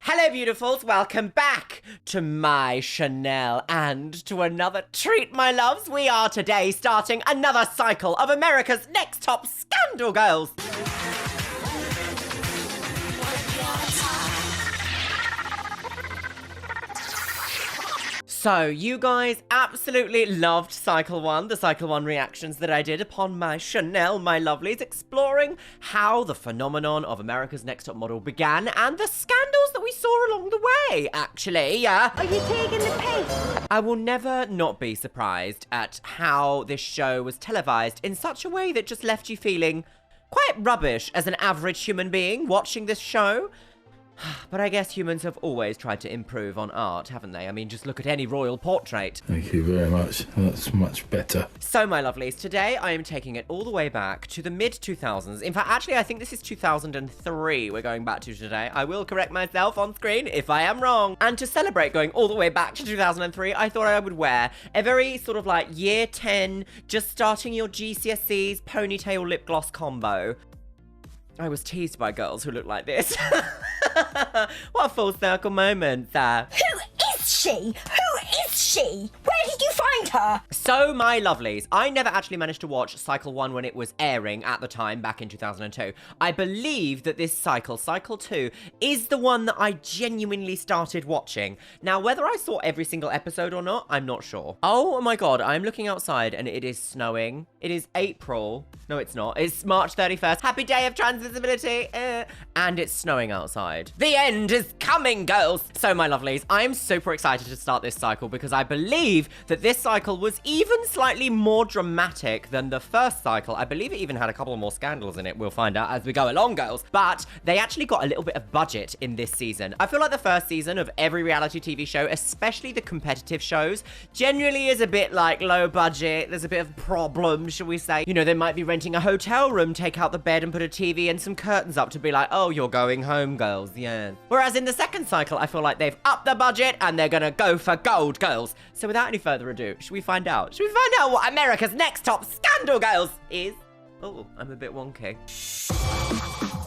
Hello, beautifuls. Welcome back to my Chanel and to another treat, my loves. We are today starting another cycle of America's Next Top Scandal Girls. So, you guys absolutely loved Cycle 1, the Cycle 1 reactions that I did upon my Chanel, my lovelies, exploring how the phenomenon of America's Next Top Model began and the scandals that we saw along the way, actually. Are you taking the piss? I will never not be surprised at how this show was televised in such a way that just left you feeling quite rubbish as an average human being watching this show. But I guess humans have always tried to improve on art, haven't they? I mean, just look at any royal portrait. Thank you very much. That's much better. So, my lovelies, today I am taking it all the way back to the mid-2000s. In fact, actually, I think this is 2003 we're going back to today. I will correct myself on screen if I am wrong. And to celebrate going all the way back to 2003, I thought I would wear a very sort of like year 10, just starting your GCSEs ponytail lip gloss combo. I was teased by girls who look like this. What a full circle moment there. Who is she? Who is she? Where did you find her? So, my lovelies, I never actually managed to watch Cycle 1 when it was airing at the time, back in 2002. I believe that this cycle, Cycle 2, is the one that I genuinely started watching. Now, whether I saw every single episode or not, I'm not sure. Oh my god, I'm looking outside and it is snowing. It is April. No, it's not. It's March 31st. Happy day of transvisibility. And it's snowing outside. The end is coming, girls. So, my lovelies, I'm super excited to start this cycle because I believe that this cycle was even slightly more dramatic than the first cycle. I believe it even had a couple more scandals in it. We'll find out as we go along, girls. But they actually got a little bit of budget in this season. I feel like the first season of every reality TV show, especially the competitive shows, generally is a bit like low budget. There's a bit of problems, shall we say. You know, they might be renting a hotel room, take out the bed and put a TV and some curtains up to be like, oh, you're going home, girls. Yeah. Whereas in the second cycle, I feel like they've upped the budget and they're gonna go for gold, girls. So without any further ado, should we find out? Should we find out what America's Next Top Scandal Girls is? Oh, I'm a bit wonky.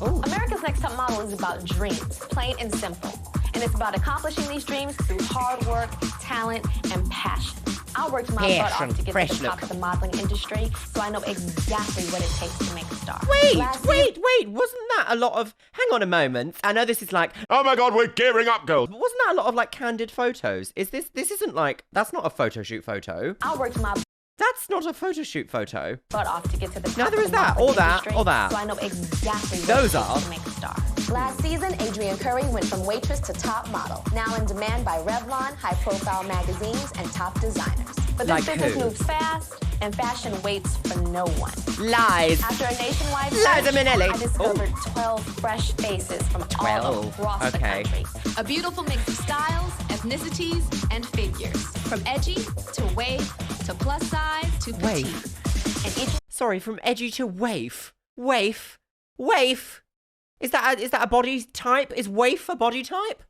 Ooh. America's Next Top Model is about dreams, plain and simple. And it's about accomplishing these dreams through hard work, talent, and passion. I worked my butt off to get to the top of the modeling industry, so I know exactly what it takes to make a star. Wait, wasn't that a lot of... Hang on a moment. I know this is like... Oh my god, we're gearing up, girls. But wasn't that a lot of like candid photos? This isn't like... That's not a photo shoot photo. I worked my... That's not a photo shoot photo. Butt off to get to the top Neither of is the that, modeling or that, industry, or that. So I know exactly what Those it takes are. to make a star. Last season, Adrienne Curry went from waitress to top model. Now in demand by Revlon, high-profile magazines, and top designers. But this Like business who? moves fast, and fashion waits for no one. Lies. After a nationwide Liza search, Minnelli. I discovered 12 fresh faces from all across the country. A beautiful mix of styles, ethnicities, and figures. From edgy to wave to plus size to petite. And each Sorry, from edgy to waif. Waif? Waif? Is that a body type? Is waif a body type?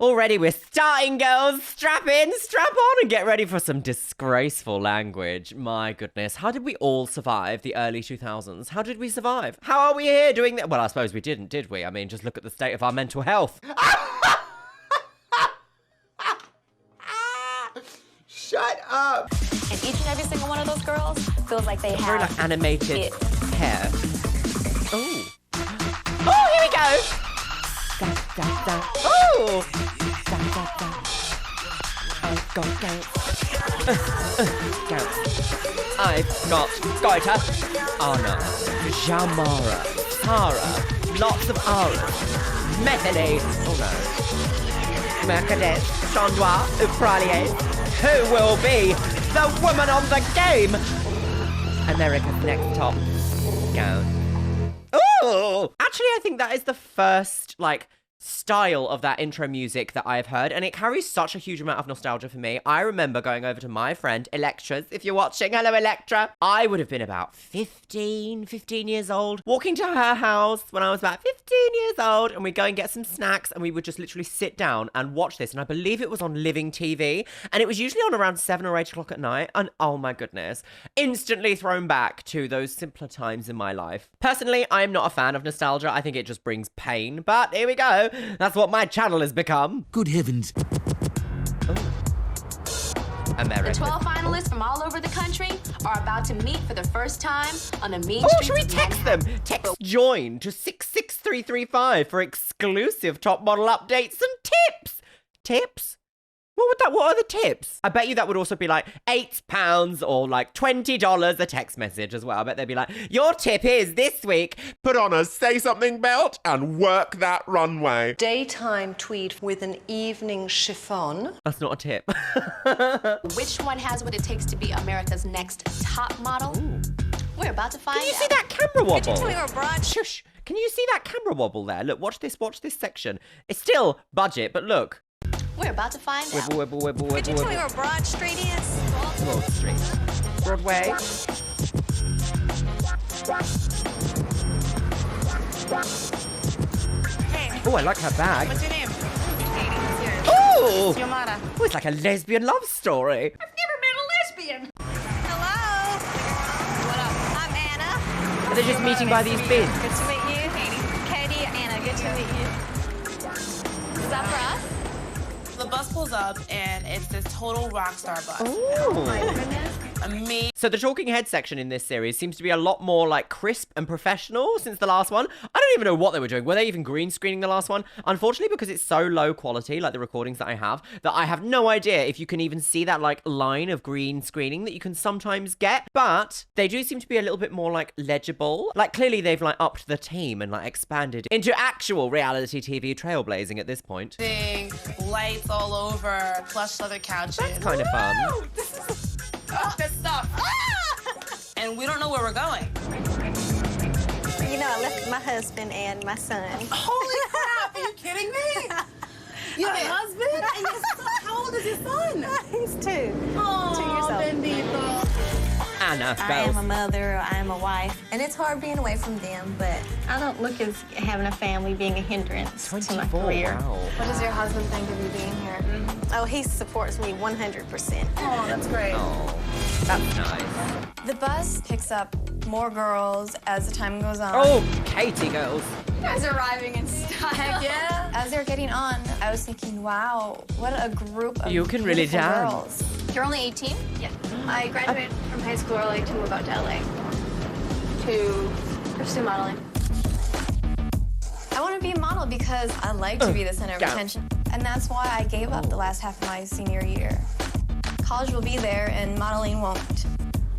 Already we're starting, girls. Strap in, strap on, and get ready for some disgraceful language. My goodness. How did we all survive the early 2000s? How did we survive? How are we here doing that? Well, I suppose we didn't, did we? I mean, just look at the state of our mental health. Shut up. and each and every single one of those girls feels like they have Very like animated it. hair. Oh. Oh, here we go. Da, da, da. Oh. Da, da, da. Oh, go, go. I've got Goiter, Anna, Jamara, Tara, lots of Aras, Methane, oh no, Mercadet, Chandois, Upralier, who will be the woman on the game? America's Next Top Gown. Oh! Actually, I think that is the first, like, style of that intro music that I've heard, and it carries such a huge amount of nostalgia for me. I remember going over to my friend Electra's, if you're watching, hello Electra. I would have been about 15 years old, walking to her house when I was about 15 years old, and we'd go and get some snacks, and we would just literally sit down and watch this, and I believe it was on Living TV, and it was usually on around 7 or 8 o'clock at night, and oh my goodness, instantly thrown back to those simpler times in my life. Personally, I'm not a fan of nostalgia. I think it just brings pain, but here we go. That's what my channel has become. Good heavens. America. The 12 finalists from all over the country are about to meet for the first time on the mean Oh, streets should we of text them? Manhattan. Text join to 66335 for exclusive top model updates and tips. Tips? What are the tips? I bet you that would also be like £8 or like $20 a text message as well. I bet they'd be like, your tip is this week. Put on a say something belt and work that runway. Daytime tweed with an evening chiffon. That's not a tip. Which one has what it takes to be America's next top model? We're about to find Can you out. see that camera wobble? broad Shush. Can you see that camera wobble there? Look, watch this section. It's still budget, but look. We're about to find out. Wibble, wibble, wibble, wibble, Could you tell me wibble. where Broad Street is? Broad Street. Broadway. Oh, I like her bag. What's your name? Oh! Yamada. Oh, it's like a lesbian love story. I've never met a lesbian. Hello. What up? I'm Anna. Are they just meeting by these bins? Good to meet you. Katie, Anna, good to meet you. Is that for us? The bus pulls up and it's this total rock star bus. Oh my goodness. Amazing. So the talking head section in this series seems to be a lot more like crisp and professional since the last one. I don't even know what they were doing. Were they even green screening the last one? Unfortunately, because it's so low quality, like the recordings that I have no idea if you can even see that like line of green screening that you can sometimes get. But they do seem to be a little bit more like legible. Like clearly they've like upped the team and like expanded into actual reality TV trailblazing at this point. Lights all over, plush leather couches. That's kind of fun. Good stuff. And we don't know where we're going. You know, I left my husband and my son. Holy crap, are you kidding me? You have a husband? And your son, how old is your son? He's 2. Oh, 2 years old. bendito. Anna, I go. am a mother, I am a wife, and it's hard being away from them, but I don't look at having a family being a hindrance to my 24, career. wow. What does your husband think of you being here? Oh, he supports me 100%. Oh, that's great. Oh, that's nice. The bus picks up more girls as the time goes on. Oh, Katie girls. You guys are arriving in style. Heck yeah. As they were getting on, I was thinking, wow, what a group of You can really beautiful dance. girls. You're only 18? Yeah. I graduated from high school early to move out to LA to pursue modeling. I want to be a model because I like to be the center of down. attention. And that's why I gave up the last half of my senior year. College will be there and modeling won't.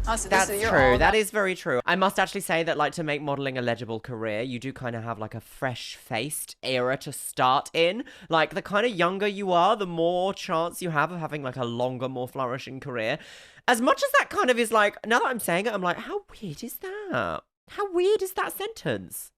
Oh, so That's this is your true. all That is very true. I must actually say that, like, to make modeling a legible career, you do kind of have, like, a fresh-faced era to start in. Like, the kind of younger you are, the more chance you have of having, like, a longer, more flourishing career. As much as that kind of is, like, now that I'm saying it, I'm like, how weird is that? How weird is that sentence?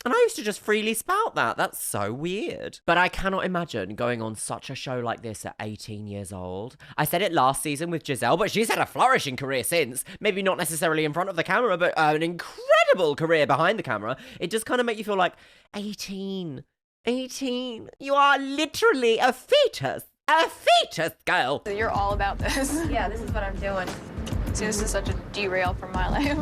And I used to just freely spout that. That's so weird. But I cannot imagine going on such a show like this at 18 years old. I said it last season with Giselle, but she's had a flourishing career since. Maybe not necessarily in front of the camera, but an incredible career behind the camera. It just kind of make you feel like, 18. You are literally a fetus. A fetus, girl. So you're all about this. Yeah, this is what I'm doing. See, this is such a derail from my life.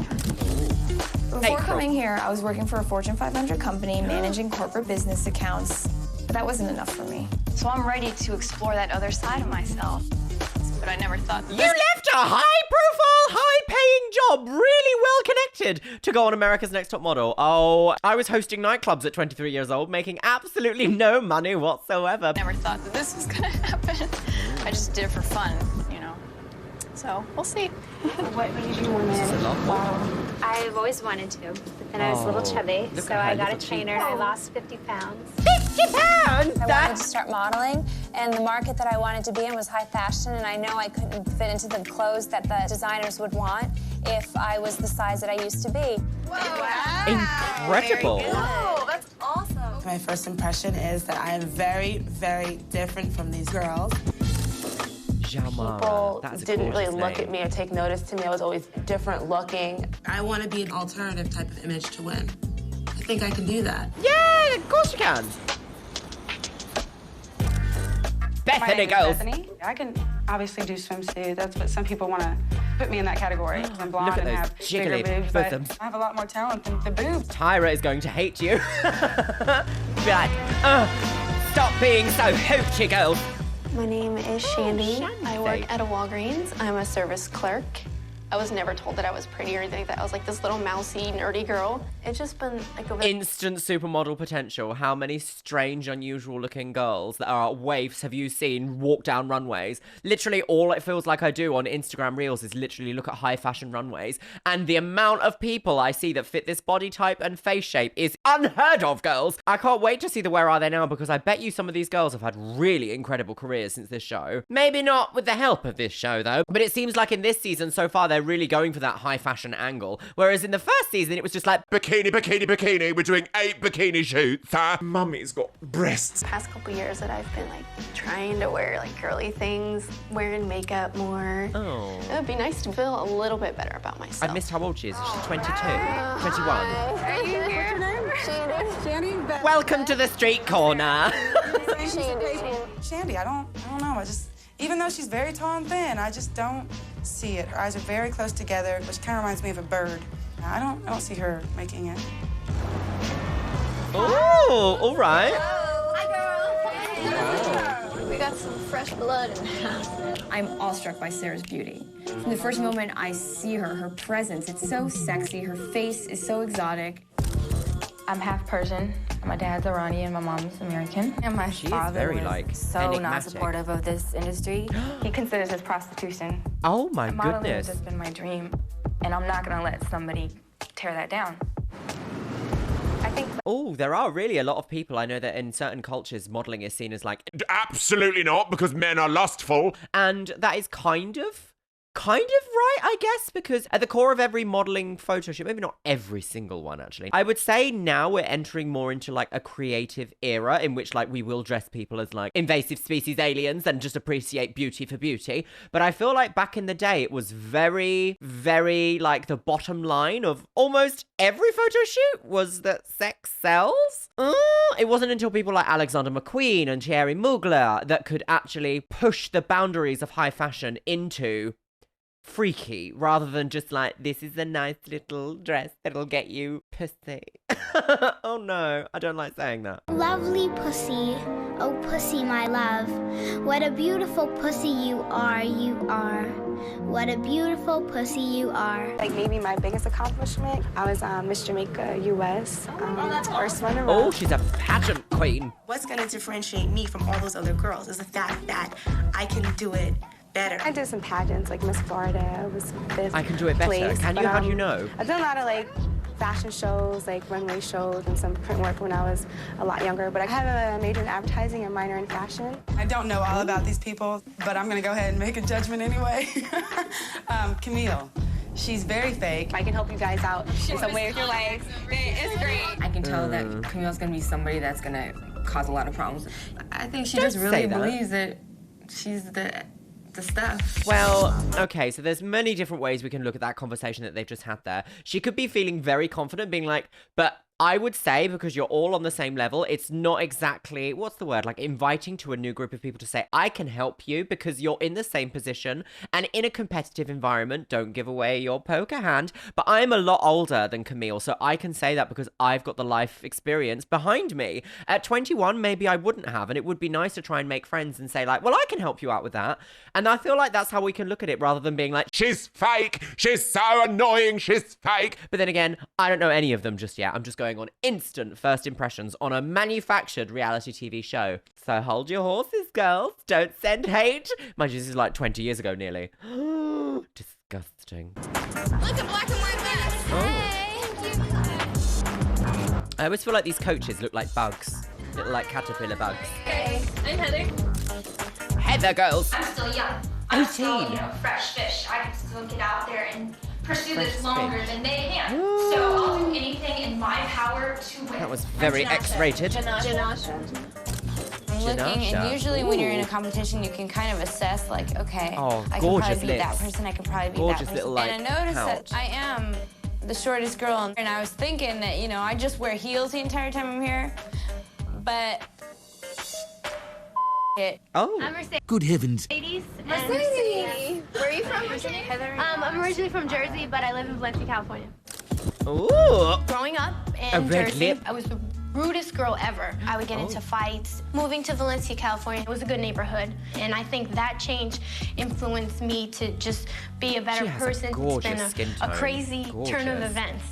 Before coming here, I was working for a Fortune 500 company, managing corporate business accounts. But that wasn't enough for me. So I'm ready to explore that other side of myself. But I never thought You left a high-profile, high-paying job, really well-connected, to go on America's Next Top Model. Oh, I was hosting nightclubs at 23 years old, making absolutely no money whatsoever. never thought that this was gonna happen. I just did it for fun, you know. So we'll see. What did you want to? I've always wanted to, but then I was a little chubby, look so at her I got a little trainer and I lost 50 pounds. 50 pounds! I wanted to start modeling, and the market that I wanted to be in was high fashion, and I know I couldn't fit into the clothes that the designers would want if I was the size that I used to be. Incredible. Oh, that's awesome. My first impression is that I am very, very different from these girls. Jamara. That's a gorgeous name. me or take notice to me. I was always different looking. I want to be an alternative type of image to win. I think I can do that. Yeah, of course you can. Bethany goes. Bethany. I can obviously do swimsuit. That's what some people want to put me in that category. 'Cause I'm blonde Look at and those have jiggly bigger boobs, but bosoms. I have a lot more talent than the boobs. Tyra is going to hate you. be like, stop being so hoochie, girls. My name is Shandy. I work at a Walgreens. I'm a service clerk. I was never told that I was pretty or anything like that. I was like this little mousy, nerdy girl. It's just been like over Instant supermodel potential. How many strange, unusual looking girls that are waifs have you seen walk down runways? Literally all it feels like I do on Instagram Reels is literally look at high fashion runways. And the amount of people I see that fit this body type and face shape is unheard of, girls. I can't wait to see the Where Are They Now, because I bet you some of these girls have had really incredible careers since this show. Maybe not with the help of this show though, but it seems like in this season so far they're really going for that high fashion angle. Whereas in the first season, it was just like, bikini, bikini, bikini. We're doing 8 bikini shoots. Mummy's got breasts. past couple years that I've been like trying to wear like girly things, wearing makeup more. Oh. It would be nice to feel a little bit better about myself. I missed how old she is. Is she 22? 21? Are you here? What's your name? Shandy. Welcome to the street corner. Shandy, I don't know. Even though she's very tall and thin, I just don't see it. Her eyes are very close together, which kind of reminds me of a bird. I don't see her making it. Oh, all right. Hi, girl. We got some fresh blood in the house. I'm awestruck by Sarah's beauty. From the first moment I see her, her presence, it's so sexy. Her face is so exotic. I'm half Persian. My dad's Iranian, my mom's American. And my father was so not supportive of this industry. He considers this prostitution. Oh my Modeling goodness. has just been my dream, and I'm not gonna let somebody tear that down. I think. Oh, there are really a lot of people. I know that in certain cultures, modeling is seen as like... Absolutely not, because men are lustful. And that is kind of right, I guess, because at the core of every modeling photo shoot, maybe not every single one actually, I would say now we're entering more into like a creative era in which like we will dress people as like invasive species aliens and just appreciate beauty for beauty. But I feel like back in the day it was very, very like the bottom line of almost every photo shoot was that sex sells. It wasn't until people like Alexander McQueen and Thierry Mugler that could actually push the boundaries of high fashion into freaky, rather than just like, this is a nice little dress that'll get you pussy. Oh no, I don't like saying that. Lovely pussy, oh pussy my love, what a beautiful pussy you are, what a beautiful pussy you are. Like maybe my biggest accomplishment, I was Miss Jamaica US, first one around. Oh, she's a pageant queen. What's gonna differentiate me from all those other girls is the fact that I can do it better. I did some pageants like Miss Florida was this I can do it better. place, Can you? How do you know? I've done a lot of like fashion shows, like runway shows and some print work when I was a lot younger, but I have a major in advertising and minor in fashion. I don't know all about these people, but I'm gonna go ahead and make a judgment anyway. Camille, she's very fake. I can help you guys out in some way with your life. It's great. I can tell that Camille's gonna be somebody that's gonna cause a lot of problems. I think she just really believes that she's the stuff. Well, okay, so there's many different ways we can look at that conversation that they've just had there. She could be feeling very confident, being like, but I would say, because you're all on the same level, it's not exactly, what's the word, like inviting to a new group of people to say, I can help you because you're in the same position and in a competitive environment. Don't give away your poker hand. But I'm a lot older than Camille, so I can say that because I've got the life experience behind me. At 21, maybe I wouldn't have, and it would be nice to try and make friends and say like, well, I can help you out with that. And I feel like that's how we can look at it, rather than being like, she's fake, she's so annoying, she's fake. But then again, I don't know any of them just yet. I'm just going on instant first impressions on a manufactured reality TV show. So hold your horses, girls. Don't send hate. Mind you, this is like 20 years ago nearly. Disgusting. Look at black and white mess. Oh. I always feel like these coaches look like bugs. Little like caterpillar bugs. Hey, I'm Heather. Heather, girls. I'm still young. I'm still, fresh fish. I can still get out there and pursue this longer than they can. So I'll do anything in my power to win. That was very X-rated. Janasha. I'm looking, and usually when you're in a competition, you can kind of assess, like, okay, I can probably beat that person, I can probably beat that person. Little, like, and I noticed that I am the shortest girl, and I was thinking that, I just wear heels the entire time I'm here, but... I'm Mercedes. Good heavens. Mercedes. Mercedes. Where are you from, Mercedes? I'm originally from Jersey, but I live in Valencia, California. Ooh. Growing up A in red Jersey, lip. I was rudest girl ever. I would get into fights. Moving to Valencia, California, it was a good neighborhood. And I think that change influenced me to just be a better person. It's been a crazy turn of events.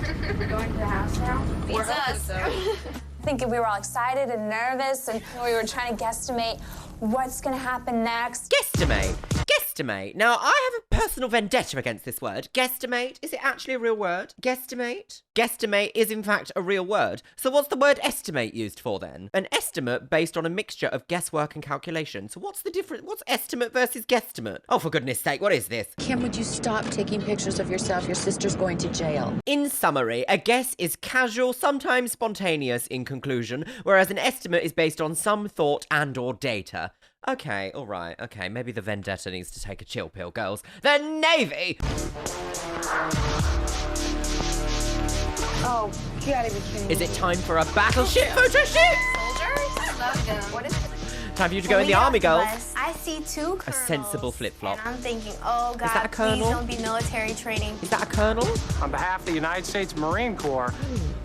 Going to the house now? It's us. I think we were all excited and nervous, and we were trying to guesstimate what's going to happen next. Guesstimate. Guesstimate. Now, I have a personal vendetta against this word. Guesstimate. Is it actually a real word? Guesstimate? Guesstimate is, in fact, a real word. So what's the word estimate used for, then? An estimate based on a mixture of guesswork and calculation. So what's the difference? What's estimate versus guesstimate? Oh, for goodness sake, what is this? Kim, would you stop taking pictures of yourself? Your sister's going to jail. In summary, a guess is casual, sometimes spontaneous in conclusion, whereas an estimate is based on some thought and or data. Okay, all right, okay, maybe the vendetta needs to take a chill pill, girls. The Navy! Oh, you gotta be kidding me. Is it time for a battleship photo shoot? Soldiers? I love them. What is it? Time for you to go in the army, girls. I see two colonels. A sensible flip-flop. And I'm thinking, oh God, Is that a colonel? please don't be military training. Is that a colonel? On behalf of the United States Marine Corps,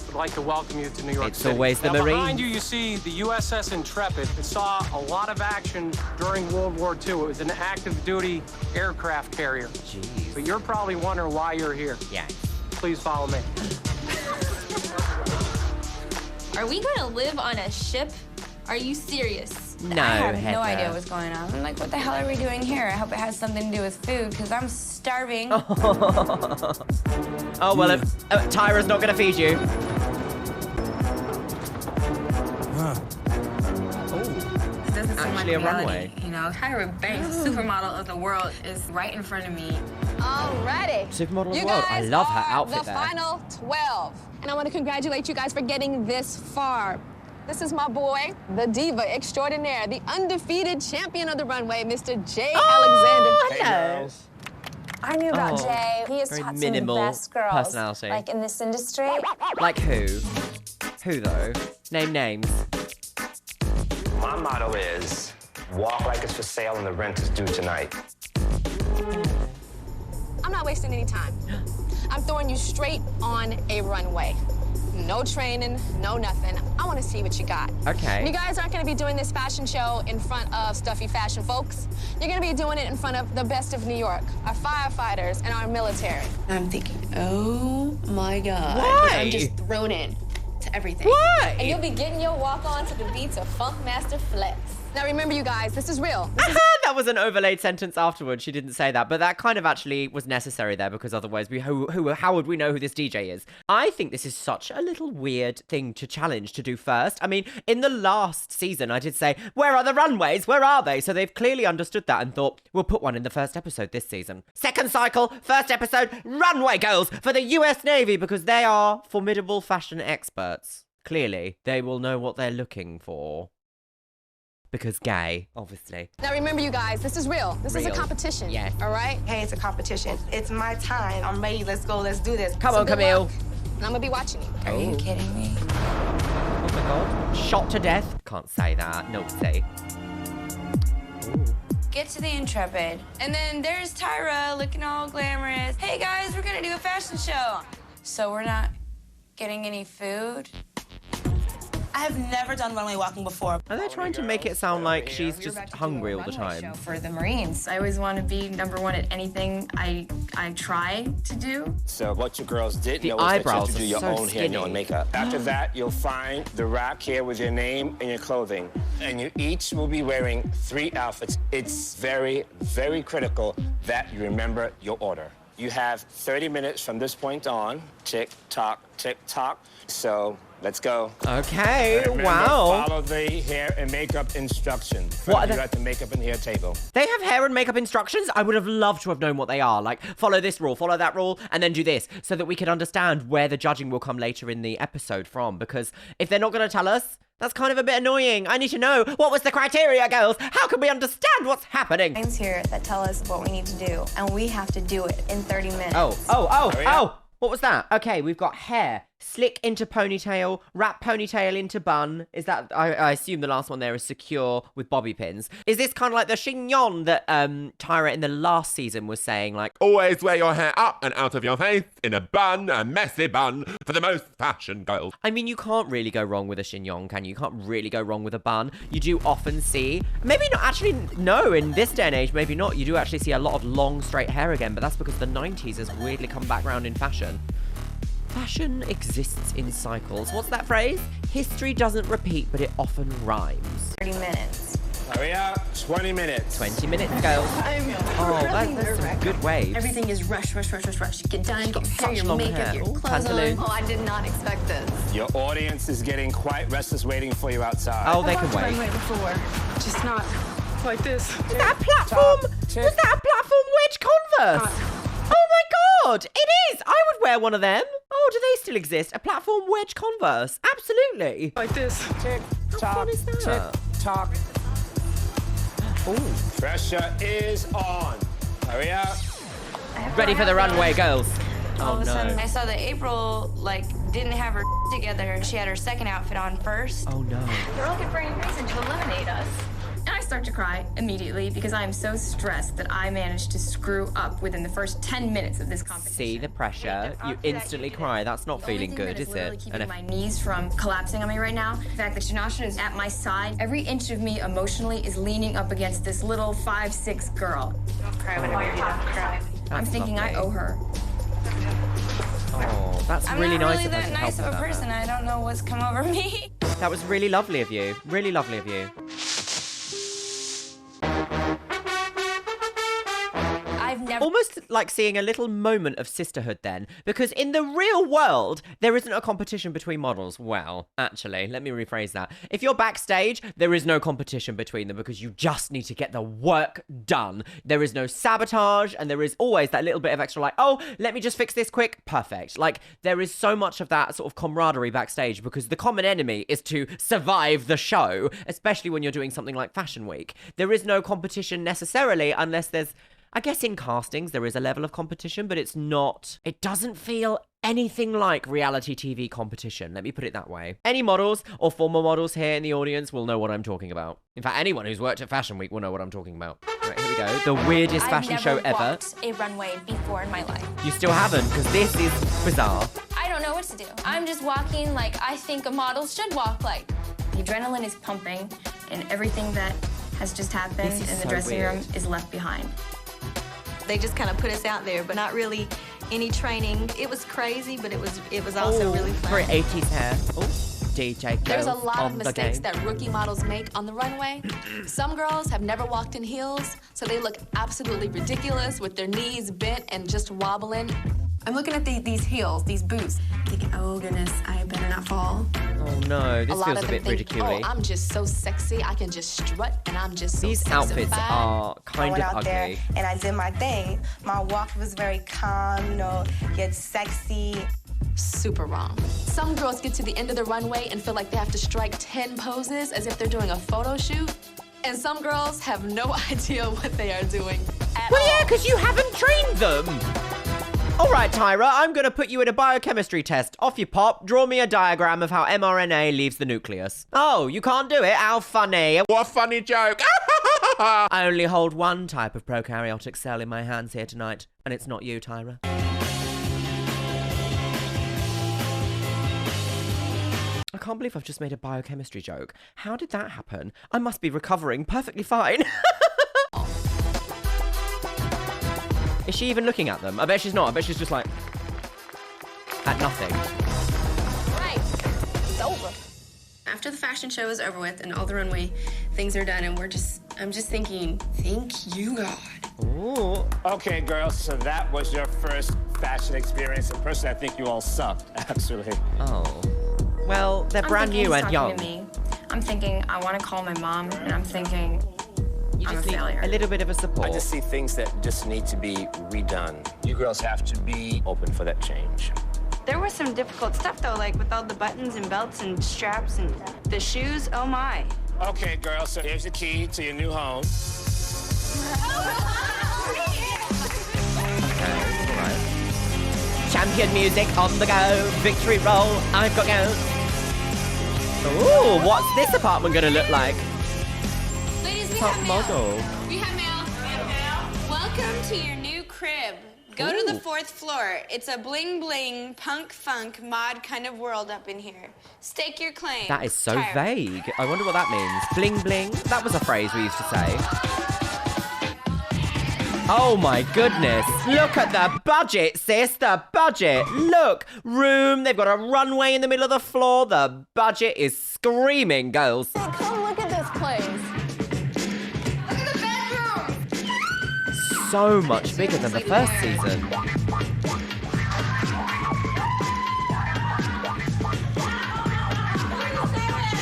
I'd like to welcome you to New York City. It's always the now, Marines. Behind you see the USS Intrepid. It saw a lot of action during World War II. It was an active duty aircraft carrier. Jeez. But you're probably wondering why you're here. Yeah. Please follow me. Are we going to live on a ship? Are you serious? No, I have no Heather. idea what's going on. I'm like, what the hell are we doing here? I hope it has something to do with food, because I'm starving. Oh, well, if Tyra's not going to feed you. This doesn't seem Actually, like a runway. You know, Tyra Banks, supermodel of the world, is right in front of me. Alrighty. Supermodel of the You world. I guys love her are outfit the there. final 12. And I want to congratulate you guys for getting this far. This is my boy, the diva extraordinaire, the undefeated champion of the runway, Mr. J. Alexander. Hello. I knew about Oh, Jay. He has very taught some of the minimal best girls, personality. like in this industry. Like who? Who, though? Name names. My motto is, walk like it's for sale and the rent is due tonight. I'm not wasting any time. I'm throwing you straight on a runway. No training, no nothing. I want to see what you got. Okay. You guys aren't going to be doing this fashion show in front of stuffy fashion folks. You're going to be doing it in front of the best of New York, our firefighters and our military. I'm thinking, oh my God. Why? I'm just thrown in to everything. Why? And you'll be getting your walk on to the beats of Funkmaster Flex. Now remember, you guys, this is real. That was an overlaid sentence afterwards. She didn't say that, but that kind of actually was necessary there because otherwise, how would we know who this DJ is? I think this is such a little weird thing to challenge to do first. I mean, in the last season, I did say, where are the runways? Where are they? So they've clearly understood that and thought, we'll put one in the first episode this season. Second cycle, first episode, runway girls for the US Navy because they are formidable fashion experts. Clearly, they will know what they're looking for. Because gay, obviously. Now remember, you guys, this is real. This is a Real. competition. Yes. All right? Hey, it's a competition. It's my time. I'm ready. Let's go. Let's do this. Come on, good Camille. luck. And I'm going to be watching you. Are you kidding me? Oh my god. Shot to death? Can't say that. No, say. Get to the Intrepid, and then there's Tyra looking all glamorous. Hey guys, we're gonna do a fashion show. So we're not getting any food? I have never done runway walking before. Are they trying to make it sound like she's just hungry all the time? For the Marines. I always want to be #1 at anything I try to do. So what you girls did The know is that you eyebrows have to do are your so own hair and your own skinny. makeup. After that, you'll find the rack here with your name and your clothing. And you each will be wearing 3 outfits. It's very, very critical that you remember your order. You have 30 minutes from this point on. Tick, tock, tick, tock. So let's go. Okay, Remember, wow. Follow the hair and makeup instructions. What are You the- at the makeup and hair table. They have hair and makeup instructions? I would have loved to have known what they are. Like, follow this rule, follow that rule, and then do this, so that we could understand where the judging will come later in the episode from. Because if they're not going to tell us, that's kind of a bit annoying. I need to know, what was the criteria, girls? How can we understand what's happening? Things here that tell us what we need to do, and we have to do it in 30 minutes. Oh. What was that? Okay, we've got hair, slick into ponytail, wrap ponytail into bun. Is that, I assume the last one there is secure with bobby pins. Is this kind of like the chignon that Tyra in the last season was saying, like, always wear your hair up and out of your face in a bun, a messy bun, for the most fashion girls. I mean, you can't really go wrong with a chignon, can you? You can't really go wrong with a bun. You do often see, maybe not, actually, no, in this day and age, maybe not. You do actually see a lot of long, straight hair again, but that's because the 90s has weirdly come back round in fashion. Fashion exists in cycles. What's that phrase? History doesn't repeat, but it often rhymes. 30 minutes. Hurry up, 20 minutes. 20 minutes, girls. That's some good waves. Everything is rush. Get done, get your hair, your long makeup, hair. your Ooh, clothes pantaloons. on. Oh, I did not expect this. Your audience is getting quite restless waiting for you outside. Oh, they can wait. Runway before, just not like this. Was that a platform? Was that a platform wedge Converse? Oh my God, it is. I would wear one of them. Oh, do they still exist? A platform wedge Converse? Absolutely. Like this. Tick, How tock, fun is that? tick, tock. Ooh. Pressure is on. Hurry up. Ready for the runway, girls. All of a sudden, no. I saw that April, didn't have her together. She had her second outfit on first. Oh no. They're looking for any reason to eliminate us. And I start to cry immediately because I am so stressed that I managed to screw up within the first 10 minutes of this competition. See the pressure? You instantly cry. That's not feeling good, is it? Keeping my knees from collapsing on me right now. The fact that Janasha is at my side, every inch of me emotionally is leaning up against this little 5'6" girl. Don't cry whenever you don't cry. I'm thinking lovely. I owe her. Oh, that's I'm really not nice really of her that to nice help of a with person. that. I don't know what's come over me. That was really lovely of you. Really lovely of you. I've never... Almost like seeing a little moment of sisterhood then, because in the real world, there isn't a competition between models. Well, actually, let me rephrase that. If you're backstage, there is no competition between them because you just need to get the work done. There is no sabotage, and there is always that little bit of extra like, oh, let me just fix this quick. Perfect. Like, there is so much of that sort of camaraderie backstage because the common enemy is to survive the show, especially when you're doing something like Fashion Week. There is no competition necessarily unless there's, I guess in castings there is a level of competition, but it doesn't feel anything like reality TV competition. Let me put it that way. Any models or former models here in the audience will know what I'm talking about. In fact, anyone who's worked at Fashion Week will know what I'm talking about. Right, here we go. The weirdest fashion show ever. I've never walked a runway before in my life. You still haven't, because this is bizarre. I don't know what to do. I'm just walking like I think a model should walk like. The adrenaline is pumping, and everything that has just happened in the so dressing weird. room is left behind. They just kind of put us out there, but not really any training. It was crazy, but it was also really fun. Very 80s hair. Oh, DJ There's a girls lot on of the mistakes game. that rookie models make on the runway. Some girls have never walked in heels, so they look absolutely ridiculous with their knees bent and just wobbling. I'm looking at these heels, these boots, thinking, oh goodness, I better not fall. Oh no, this a lot feels of a them bit think, ridiculous. oh, I'm just so sexy, I can just strut, and I'm just so These outfits are kind I went of out there ugly. and I did my thing. My walk was very calm, yet sexy. Super wrong. Some girls get to the end of the runway and feel like they have to strike 10 poses as if they're doing a photo shoot. And some girls have no idea what they are doing at all. Well, yeah, because you haven't trained them. All right, Tyra, I'm going to put you in a biochemistry test. Off you pop. Draw me a diagram of how mRNA leaves the nucleus. Oh, you can't do it? How funny. What a funny joke. I only hold one type of prokaryotic cell in my hands here tonight, and it's not you, Tyra. I can't believe I've just made a biochemistry joke. How did that happen? I must be recovering perfectly fine. Is she even looking at them? I bet she's not. I bet she's just like, at nothing. Right, it's over. After the fashion show is over with and all the runway things are done, and I'm just thinking, thank you, God. Ooh. Okay, girls, so that was your first fashion experience. And personally, I think you all sucked, actually. Oh. Well, they're brand new and young. To me. I'm thinking I want to call my mom, and I'm thinking You I'm just a need failure. a little bit of a support. I just see things that just need to be redone. You girls have to be open for that change. There was some difficult stuff, though, like with all the buttons and belts and straps and the shoes. Oh, my. Okay, girls, so here's the key to your new home. Champion music on the go. Victory roll. I've got go. Ooh, what's this apartment gonna look like? Ladies, we Top have mail. model. We have mail. Welcome to your new crib. Go to the 4th floor. It's a bling bling, punk funk, mod kind of world up in here. Stake your claim. That is so Tyra. vague. I wonder what that means. Bling bling. That was a phrase we used to say. Oh my goodness. Look at the budget, sis. The budget. Look. Room. They've got a runway in the middle of the floor. The budget is screaming, girls. Come look at this place. Look at the bedroom. So much bigger than the first season.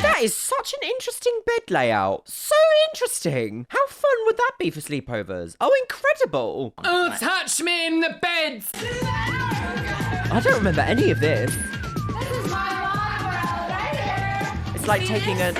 That is such an interesting bed layout. So interesting. How fun would that be for sleepovers? Oh, incredible. Oh, touch me in the bed. I don't remember any of this. It's like taking a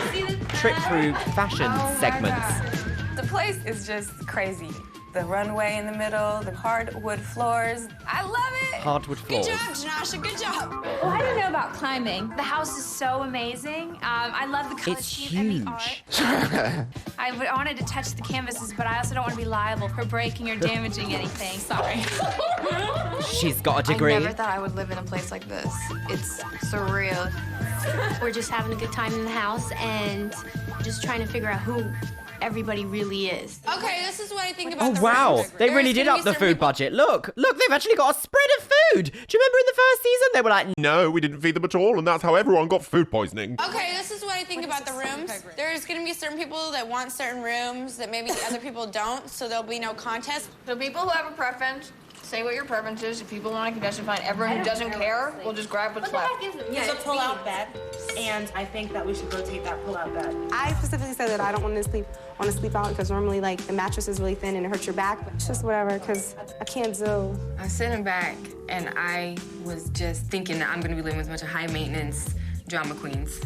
trip through fashion segments. The place is just crazy. The runway in the middle, the hardwood floors. I love it. Hardwood floors. Good job, Janasha. Good job. Well, I don't know about climbing. The house is so amazing. I love the color It's scheme and the art. I wanted to touch the canvases, but I also don't want to be liable for breaking or damaging anything. Sorry. She's got a degree. I never thought I would live in a place like this. It's surreal. We're just having a good time in the house and just trying to figure out who everybody really is. Okay, this is what I think about Oh, the wow. rooms. They really There's did gonna up be the some food people- budget. Look, they've actually got a spread of food. Do you remember in the first season? They were like, No, we didn't feed them at all, and that's how everyone got food poisoning. Okay, this is what I think about the rooms. There's gonna be certain people that want certain rooms that maybe the other people don't, so there'll be no contest. So people who have a preference, say what your preference is. If people want to contest and find everyone who doesn't care, we'll just grab what's left. It's a pull-out bed, and I think that we should rotate that pull-out bed. I specifically said that I don't want to sleep out because normally, like, the mattress is really thin and it hurts your back. But it's just whatever, because I can't do. I was sitting back, and I was just thinking that I'm going to be living with a bunch of high-maintenance drama queens.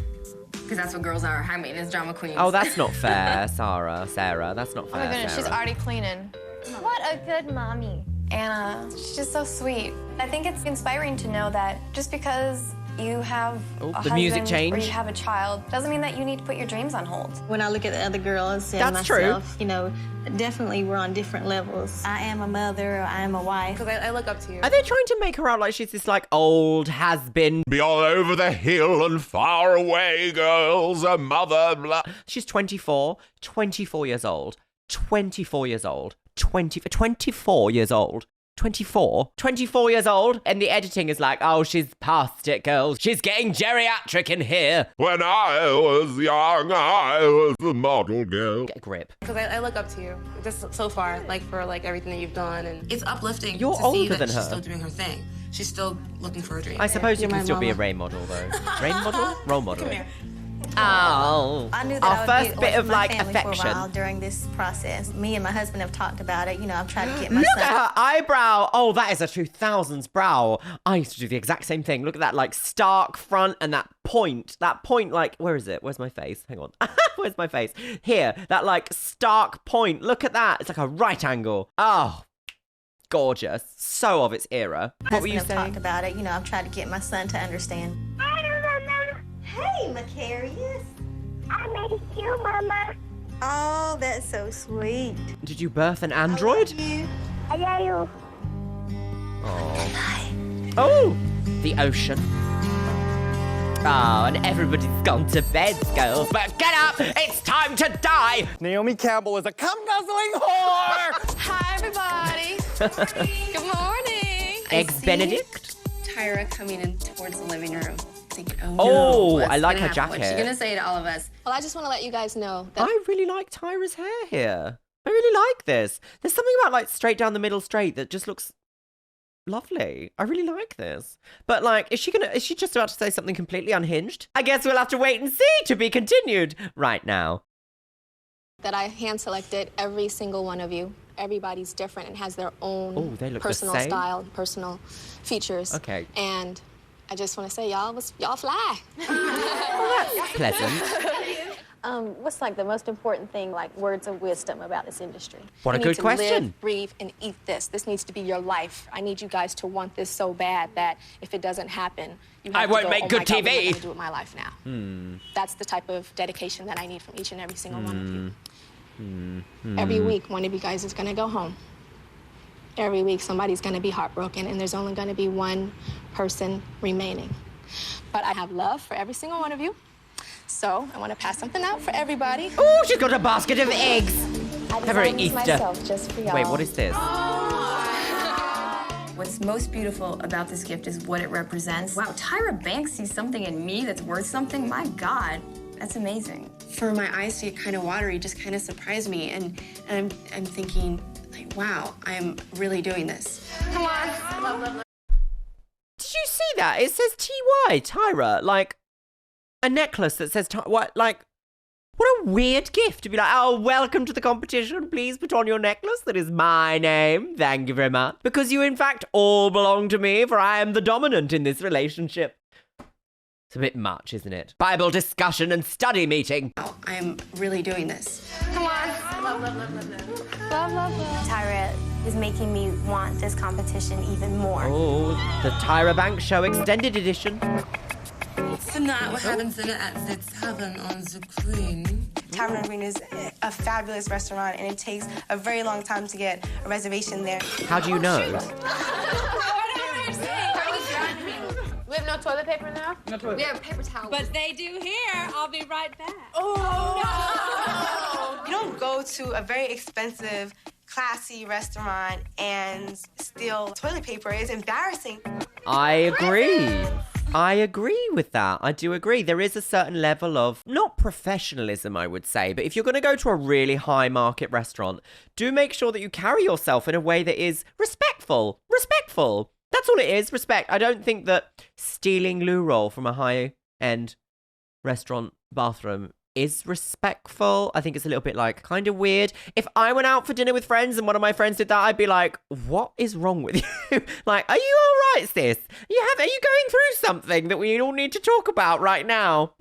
Because that's what girls are, high-maintenance drama queens. oh, that's not fair, Sarah. That's not Oh fair, my goodness, Sarah. she's already cleaning. What a good mommy. Anna, she's just so sweet. I think it's inspiring to know that just because you have Oh, a the music husband or change. you have a child doesn't mean that you need to put your dreams on hold. When I look at the other girls and That's true. myself, you know, definitely we're on different levels. I am a mother, I am a wife. Because I look up to you. Are they trying to make her out like she's this, like, old, has-been... Be all over the hill and far away, girls, a mother... Blah. She's 24 years old. 24 years old. 24 years old. 24 years old, and the editing is like, oh, she's past it, girls. She's getting geriatric in here. When I was young, I was the model girl. Get a grip. Because I look up to you, just so far, like, for, like, everything that you've done. And It's uplifting You're to see older that than she's her. still doing her thing. She's still looking for a dream. I suppose you You're can my still be a mama. Ray model, though. Ray model? Role model. Come here. Oh. I knew that Our I would first be bit away of, from my like, family for a affection. while during this process. Me and my husband have talked about it. You know, I've tried to get my Look son. at her eyebrow. Oh, that is a 2000s brow. I used to do the exact same thing. Look at that, like, stark front and that point. That point, like, where is it? Where's my face? Hang on. Where's my face? Here. That, like, stark point. Look at that. It's like a right angle. Oh, gorgeous. So of its era. What were you Husband have saying? talked about it. You know, I've tried to get my son to understand. Hey, Macarius. I miss you, Mama. Oh, that's so sweet. Did you birth an android? I love you. Oh. Oh, the ocean. Oh, and everybody's gone to bed, girls. But get up! It's time to die! Naomi Campbell is a cum-guzzling whore! Hi, everybody. Good morning. Eggs Benedict? Tyra coming in towards the living room. Thinking, Oh, no, I what's like gonna her happen? What's she jacket. gonna say to all of us? Well, I just want to let you guys know that I really like Tyra's hair here. I really like this. There's something about, like, straight down the middle straight that just looks lovely. I really like this. But, like, is she just about to say something completely unhinged? I guess we'll have to wait and see. To be continued right now. that I hand-selected every single one of you. Everybody's different and has their own Oh, they look the personal same? style, personal features. Okay. And I just want to say, y'all fly. Pleasant. What's like the most important thing, like words of wisdom about this industry? What a good question. Live, breathe, and eat this. This needs to be your life. I need you guys to want this so bad that if it doesn't happen, you have I to won't go, make oh good my God, what am I TV. gonna do with my life now? That's the type of dedication that I need from each and every single one of you. Every week, one of you guys is gonna go home. Every week, somebody's gonna be heartbroken, and there's only gonna be one person remaining. But I have love for every single one of you. So I want to pass something out for everybody. Oh, she's got a basket of eggs. I Have her designed these Easter. myself just for y'all. Wait, what is this? What's most beautiful about this gift is what it represents. Wow, Tyra Banks sees something in me that's worth something? My God, that's amazing. For my eyes to get kind of watery just kind of surprised me, and I'm thinking, like, wow, I'm really doing this. Come on. Did you see that? It says TY, Tyra. Like, a necklace that says, what a weird gift to be like, oh, welcome to the competition. Please put on your necklace that is my name. Thank you very much. Because you, in fact, all belong to me, for I am the dominant in this relationship. It's a bit much, isn't it? Bible discussion and study meeting. Oh, I'm really doing this. Come on. Love, love, love, love, love. Love, love, love. Tyra is making me want this competition even more. Oh, the Tyra Banks Show Extended Edition. Tonight we're having dinner at the Tavern on the Green. Tavern Green is a fabulous restaurant, and it takes a very long time to get a reservation there. How do you know? We have no toilet paper now? No toilet. We have paper towels. But they do here. I'll be right back. Oh, no! You don't go to a very expensive, classy restaurant and steal toilet paper. It's embarrassing. I agree. I agree with that. I do agree. There is a certain level of, not professionalism, I would say, but if you're going to go to a really high market restaurant, do make sure that you carry yourself in a way that is respectful. Respectful. That's all it is, respect. I don't think that stealing loo roll from a high-end restaurant bathroom is respectful. I think it's a little bit like kind of weird. If I went out for dinner with friends and one of my friends did that, I'd be like, what is wrong with you? Like, are you all right, sis? Are you going through something that we all need to talk about right now?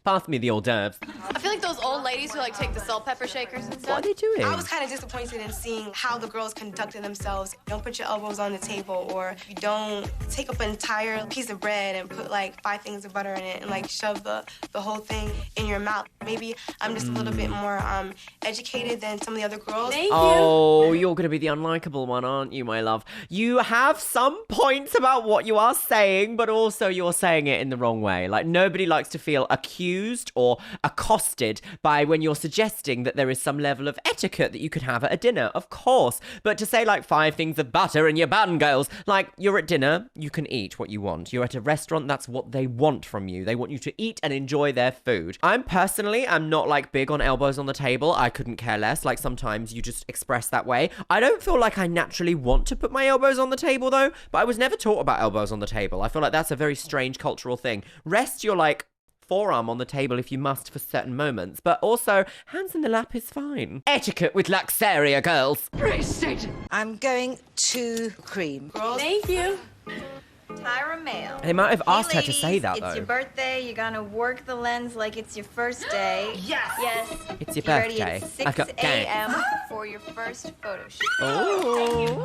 Pass me the hors d'oeuvres. I feel like those old ladies who like take the salt pepper shakers and stuff. What are they doing? I was kind of disappointed in seeing how the girls conducted themselves. Don't put your elbows on the table, or you don't take up an entire piece of bread and put like 5 things of butter in it and like shove the whole thing in your mouth. Maybe I'm just a little bit more educated than some of the other girls. Thank you. Oh, you're going to be the unlikable one, aren't you, my love? You have some points about what you are saying, but also you're saying it in the wrong way. Like, nobody likes to feel accused or accosted by when you're suggesting that there is some level of etiquette that you could have at a dinner, of course. But to say like 5 things of butter in your bun, girls, like you're at dinner, you can eat what you want. You're at a restaurant, that's what they want from you. They want you to eat and enjoy their food. I'm not like big on elbows on the table. I couldn't care less. Like sometimes you just express that way. I don't feel like I naturally want to put my elbows on the table though, but I was never taught about elbows on the table. I feel like that's a very strange cultural thing. Rest your like forearm on the table if you must for certain moments, but also hands in the lap is fine. Etiquette with Luxeria, girls. I'm going to cream. Thank you. Tyra Mail. They might have asked her to Ladies, say that it's though. your birthday. You're gonna work the lens like it's your first day. Yes. Yes. It's your Be ready birthday. at I 6 got game. a.m. for your first photo shoot. Oh,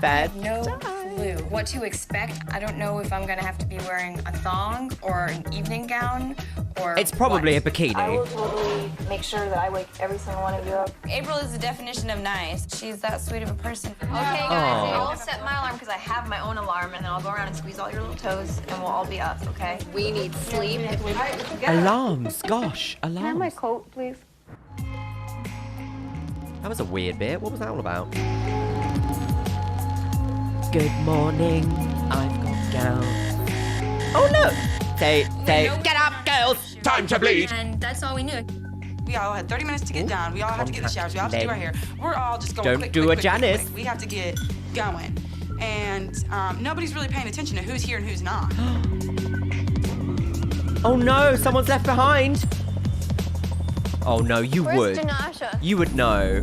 bad. No clue what to expect. I don't know if I'm gonna have to be wearing a thong or an evening gown or It's probably what. a bikini. I will totally make sure that I wake every single one of you up. April is the definition of nice. She's that sweet of a person. Okay, guys, I'll set my alarm because I have my own alarm, and then I'll go around and squeeze all your little toes, and we'll all be up, okay? We need sleep. All right, let's go. Alarms, gosh, alarms. Can I have my coat, please? That was a weird bit. What was that all about? Good morning, I've got gowns. Oh look! Get up, girls! Time to bleed! And that's all we knew. We all had 30 minutes to get down. We all have to get in the showers. We all have to do our hair. We're all just going Don't quick, do quick, a quick, quick, Janice. quick. We have to get going. And nobody's really paying attention to who's here and who's not. Oh no, someone's left behind. Oh no, you Where's would. Janasha? You would know.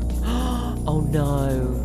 Oh no.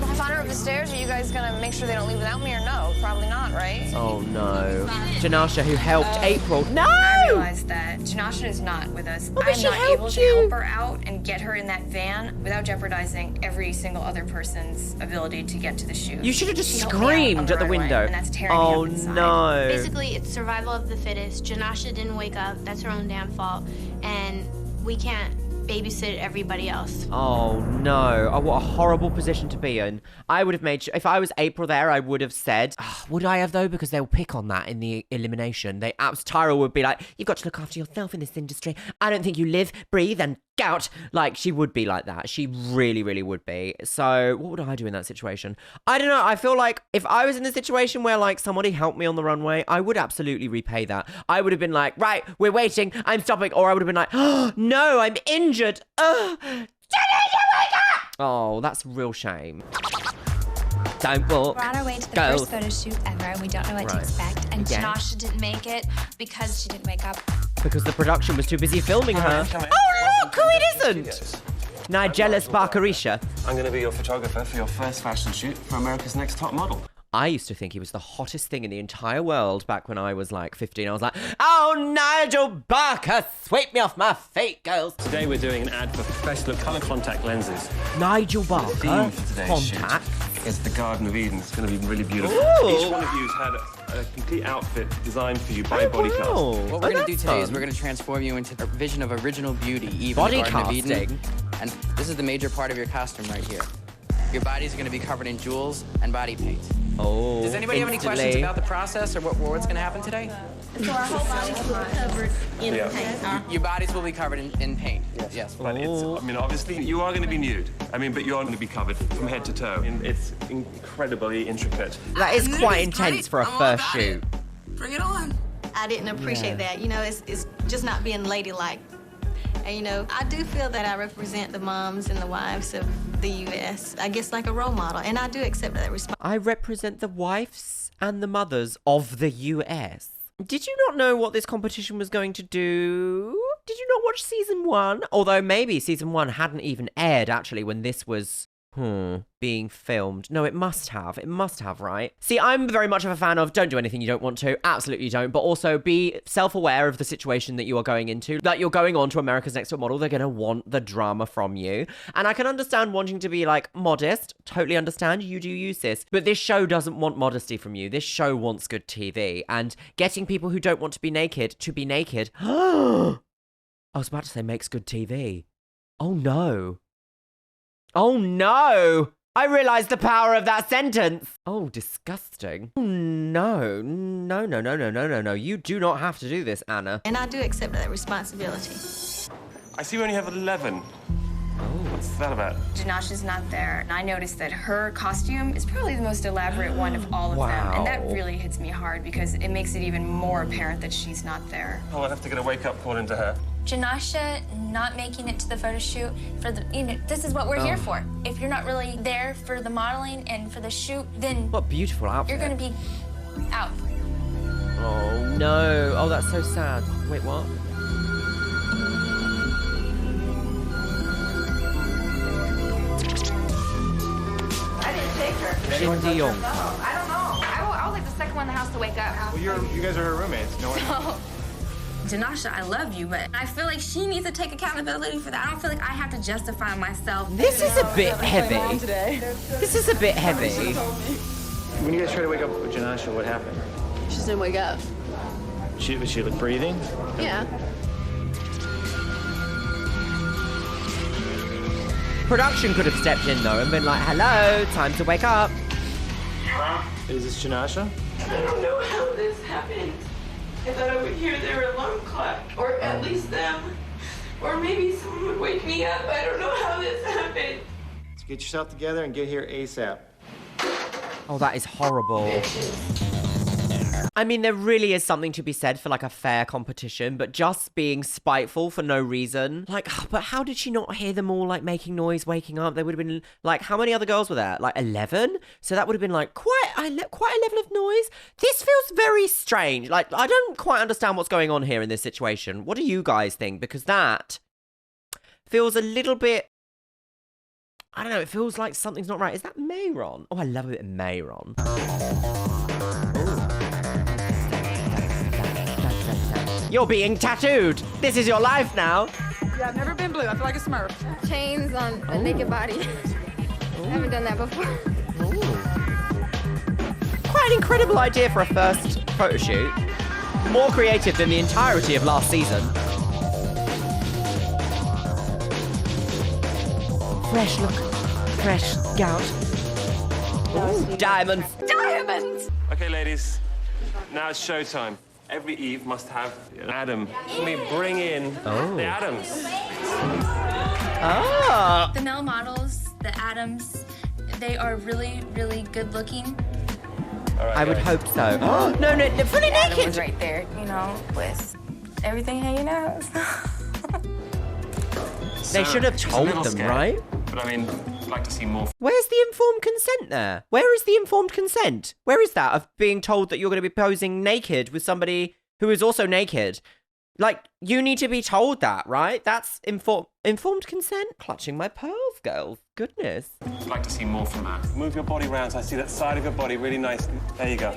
On her up the stairs, are you guys gonna make sure they don't leave without me or no? Probably not, right? Oh no. Janasha, who helped April. No! realized that Janasha is not with us. but I'm she not able helped to you. help her out and get her in that van without jeopardizing every single other person's ability to get to the shoot. You should have just She helped me out on screamed at the runway, window. And that's tearing me Oh up inside. no. Basically, it's survival of the fittest. Janasha didn't wake up. That's her own damn fault. And we can't babysit everybody else. Oh no. Oh, what a horrible position to be in. I would have made sure, if I was April there, I would have said, would I have though? Because they'll pick on that in the elimination. Tyra would be like, you've got to look after yourself in this industry. I don't think you live, breathe, and gout. Like, she would be like that. She really, really would be. So what would I do in that situation? I don't know. I feel like if I was in a situation where like somebody helped me on the runway, I would absolutely repay that. I would have been like, right, we're waiting, I'm stopping. Or I would have been like, oh no, I'm injured. Oh, that's a real shame. Don't walk. We're on our way to the Go. first photo shoot ever, and we don't know what to expect. And Yeah. Janasha didn't make it because she didn't wake up. Because the production was too busy filming her. Oh, look, who it isn't! Nigella Sparkarisha. I'm going to be your photographer for your first fashion shoot for America's Next Top Model. I used to think he was the hottest thing in the entire world back when I was like 15. I was like, oh, Nigel Barker, sweep me off my feet, girls. Today we're doing an ad for professional colour contact lenses. Nigel The Barker, theme for today's contact. shoot is the Garden of Eden. It's going to be really beautiful. Ooh. Each one of you has had a complete outfit designed for you by Body Class. What we're going to do today is we're going to transform you into a vision of original beauty, Eve, Body in the Garden of Eden. casting. And this is the major part of your costume right here. Your body's going to be covered in jewels and body paint. Oh, Does anybody have any questions about the process or what's going to happen today? So our whole bodies will be covered in paint. Your bodies will be covered in paint. Yes. But it's, I mean, obviously, you are going to be nude. I mean, but you're going to be covered from head to toe. I mean, it's incredibly intricate. That is quite intense for a first shoot. Bring it on. I didn't appreciate that. You know, it's just not being ladylike. And, you know, I do feel that I represent the moms and the wives of the U.S., I guess like a role model, and I do accept that responsibility. I represent the wives and the mothers of the US. Did you not know what this competition was going to do? Did you not watch season 1? Although maybe season 1 hadn't even aired actually when this was being filmed. No, it must have. It must have, right? See, I'm very much of a fan of don't do anything you don't want to. Absolutely don't. But also be self-aware of the situation that you are going into. That you're going on to America's Next Top Model. They're going to want the drama from you. And I can understand wanting to be like modest. Totally understand. You do use this. But this show doesn't want modesty from you. This show wants good TV. And getting people who don't want to be naked. I was about to say makes good TV. Oh no. Oh no! I realised the power of that sentence! Oh, disgusting. Oh, no. No. You do not have to do this, Anna. And I do accept that responsibility. I see we only have 11. What's that about? Janasha's not there, and I noticed that her costume is probably the most elaborate one of all of them. And that really hits me hard because it makes it even more apparent that she's not there. Oh, I'll have to get a wake-up call into her. Janasha not making it to the photo shoot for the, this is what we're here for. If you're not really there for the modeling and for the shoot, then what beautiful outfit. You're gonna be out. Oh no. Oh, that's so sad. Wait, what? I didn't take her. Shin De-yong. I don't know. I was like the second one in the house to wake up. Well, you guys are her roommates. No one. Janasha, I love you, but I feel like she needs to take accountability for that. I don't feel like I have to justify myself. This is a bit heavy. This is a bit heavy. When you guys tried to wake up with Janasha, what happened? She just didn't wake up. Was she like breathing? Yeah. Production could have stepped in though and been like, hello, time to wake up. Is this Janasha? I don't know how this happened. I thought I would hear their alarm clock, or at least them. Or maybe someone would wake me up. I don't know how this happened. So get yourself together and get here ASAP. Oh, that is horrible. I mean, there really is something to be said for like a fair competition, but just being spiteful for no reason. Like, but how did she not hear them all like making noise, waking up? There would have been like, how many other girls were there? Like 11? So that would have been like quite a level of noise. This feels very strange. Like, I don't quite understand what's going on here in this situation. What do you guys think? Because that feels a little bit, I don't know, it feels like something's not right. Is that Mayron? Oh, I love a bit of Mayron. You're being tattooed. This is your life now. Yeah, I've never been blue. I feel like a Smurf. Chains on a naked body. I haven't done that before. Quite an incredible idea for a first photo shoot. More creative than the entirety of last season. Fresh look. Fresh gout. Ooh, diamonds. Diamonds! Okay, ladies. Now it's showtime. Every Eve must have an Adam. Let me bring in the Adams. Ah. The male models, the Adams, they are really, really good looking. All right, I would hope so. Oh, no, fully Adam naked. was right there, you know, with everything hanging out. They should have told them, scary, right? But I mean, I'd like to see more. Where's the informed consent there? Where is the informed consent? Where is that of being told that you're going to be posing naked with somebody who is also naked? Like, you need to be told that, right? That's informed consent? Clutching my pearls, girls. Goodness. I'd like to see more from her. Move your body around so I see that side of your body really nicely. There you go.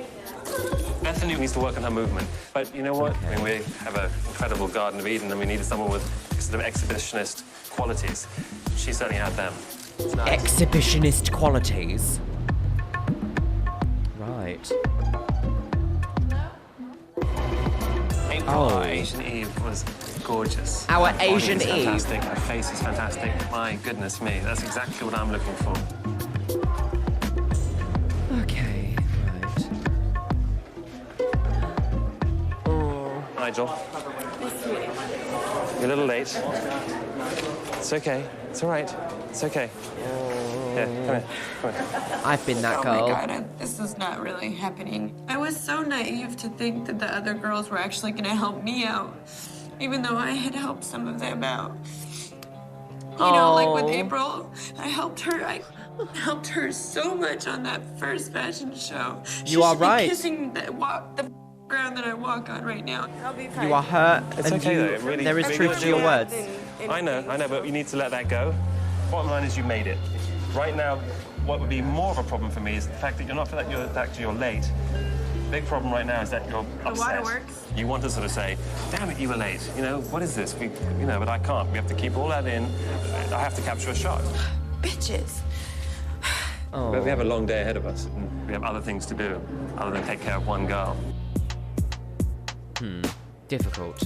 Bethany needs to work on her movement. But you know what? I mean, we have an incredible Garden of Eden and we needed someone with sort of exhibitionist qualities. She certainly had them. Nice. Exhibitionist qualities. Right. Our Asian Eve was gorgeous. Our Her body Asian is Eve. fantastic. Her face is fantastic. My goodness me, that's exactly what I'm looking for. Okay, right. Nigel, you're a little late. It's okay. It's all right. It's okay. Yeah, come here. Come here. I've been that Oh girl. my God, this is not really happening. I was so naive to think that the other girls were actually gonna help me out, even though I had helped some of them out. You know, like with April, I helped her so much on that first fashion show. You are should be right. kissing the ground that I walk on right now. I'll be fine. You are hurt, It's and okay, you, though. It really, there is really truth does to your it. words. I know, but you need to let that go. Bottom line is you made it. Right now, what would be more of a problem for me is the fact that you're late. Big problem right now is that you're upset. The waterworks? You want to sort of say, damn it, you were late. You know, what is this? But I can't. We have to keep all that in. I have to capture a shot. Bitches. But we have a long day ahead of us. And we have other things to do other than take care of one girl. Difficult.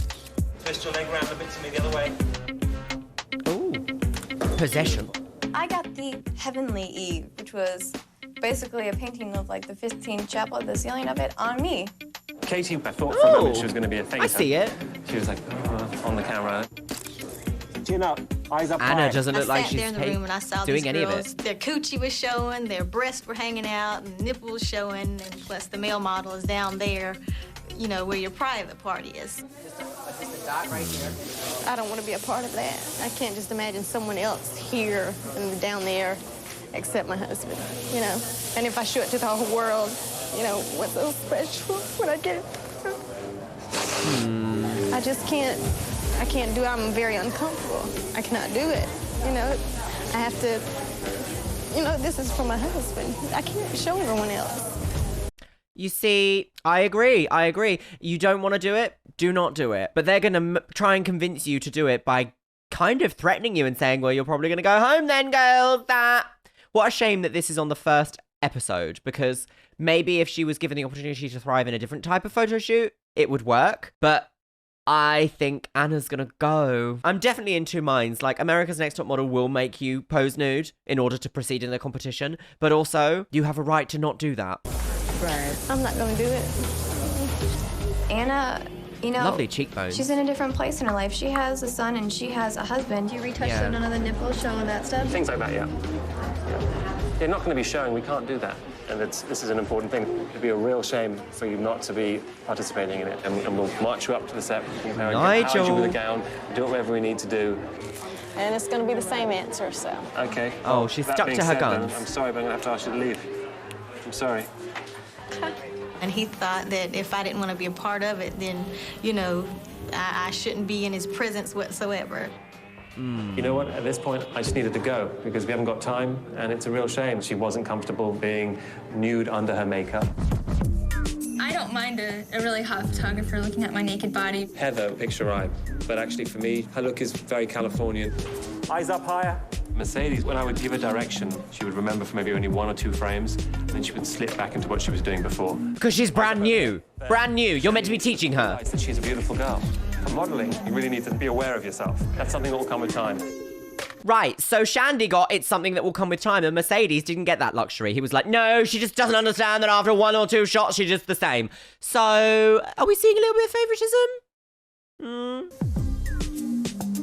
Twist your leg round a bit to me the other way. Ooh. Possession. I got the Heavenly Eve, which was basically a painting of like the 15th chapel at the ceiling of it on me. Katie, I thought for a moment she was going to be a fainter. I see it. She was like on the camera. Chin up, eyes up Anna high. doesn't look like I sat she's there in the room and I saw doing these any of girls. it. Their coochie was showing, their breasts were hanging out, and nipples showing, and plus the male model is down there, you know, where your private party is. I don't want to be a part of that. I can't just imagine someone else here and down there except my husband, you know. And if I show it to the whole world, you know, what's so special when I get it? I just can't. I can't do it. I'm very uncomfortable. I cannot do it. You know, I have to, you know, this is for my husband. I can't show everyone else. You see, I agree. You don't want to do it, do not do it. But they're going to try and convince you to do it by kind of threatening you and saying, well, you're probably going to go home then, girls. What a shame that this is on the first episode, because maybe if she was given the opportunity to thrive in a different type of photo shoot, it would work. But I think Anna's gonna go. I'm definitely in two minds. Like, America's Next Top Model will make you pose nude in order to proceed in the competition, but also, you have a right to not do that. Right. I'm not gonna do it. Anna, you know, Lovely cheekbones. she's in a different place in her life. She has a son and she has a husband. You retouched Yeah. none of the nipples, showing that stuff? Things like that, yeah. You're not going to be showing. We can't do that. And this is an important thing. It'd be a real shame for you not to be participating in it. And we'll march you up to the set. Nigel. You with a gown. Do whatever we need to do. And it's gonna be the same answer, so. Okay. Oh, she's That stuck being to her said, then, guns. I'm sorry, but I'm going to have to ask you to leave. I'm sorry. And he thought that if I didn't want to be a part of it, then, you know, I shouldn't be in his presence whatsoever. You know what? At this point, I just needed to go because we haven't got time, and it's a real shame. She wasn't comfortable being nude under her makeup. I don't don't mind a really hot photographer looking at my naked body. Heather, picture right. But actually, for me, her look is very Californian. Eyes up higher. Mercedes, when I would give her direction, she would remember for maybe only 1 or 2 frames, and then she would slip back into what she was doing before. Because she's brand new. Brand new. You're meant to be teaching her. That she's a beautiful girl. For modeling, you really need to be aware of yourself. That's something that will come with time. Right, so Shandy got it's something that will come with time, and Mercedes didn't get that luxury. He was like, no, she just doesn't understand that after 1 or 2 shots, she's just the same. So, are we seeing a little bit of favoritism?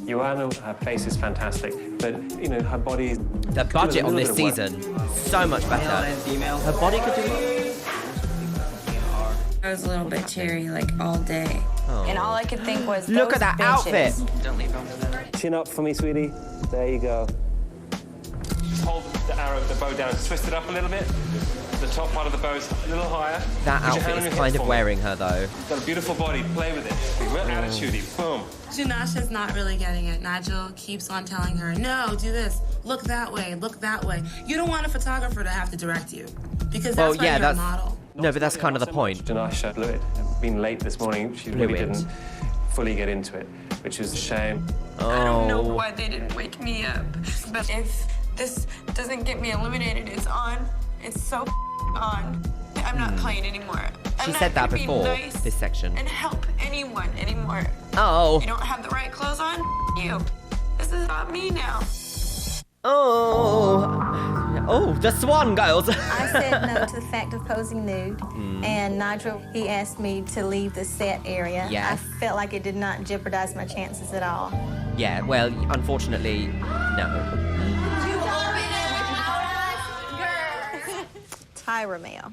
Joanna, her face is fantastic, but, you know, her body... The budget on this season, so much better. Her body could do it. I was a little bit teary, like, all day. Oh. And all I could think was, look at that outfit. Don't leave over there. Chin up for me, sweetie. There you go. Just hold the bow down, twist it up a little bit. The top part of the bow is a little higher. That outfit is kind of wearing her, though. Got a beautiful body. Play with it. Be real attitude-y. Boom. Janasha's not really getting it. Nigel keeps on telling her, no, do this. Look that way. Look that way. You don't want a photographer to have to direct you. Because that's why you're a model. No, but that's kind of the point. Janasha blew it. Being late this morning, she really didn't fully get into it, which is a shame. I don't know why they didn't wake me up. But if this doesn't get me eliminated, it's on. It's so on. I'm not playing anymore. She said that before, this section. And help anyone anymore. Oh. You don't have the right clothes on? You. This is not me now. Oh, the Swan girls. I said no to the fact of posing nude, and Nigel, he asked me to leave the set area. Yes. I felt like it did not jeopardize my chances at all. Yeah, well, unfortunately, no. Tyra Mail.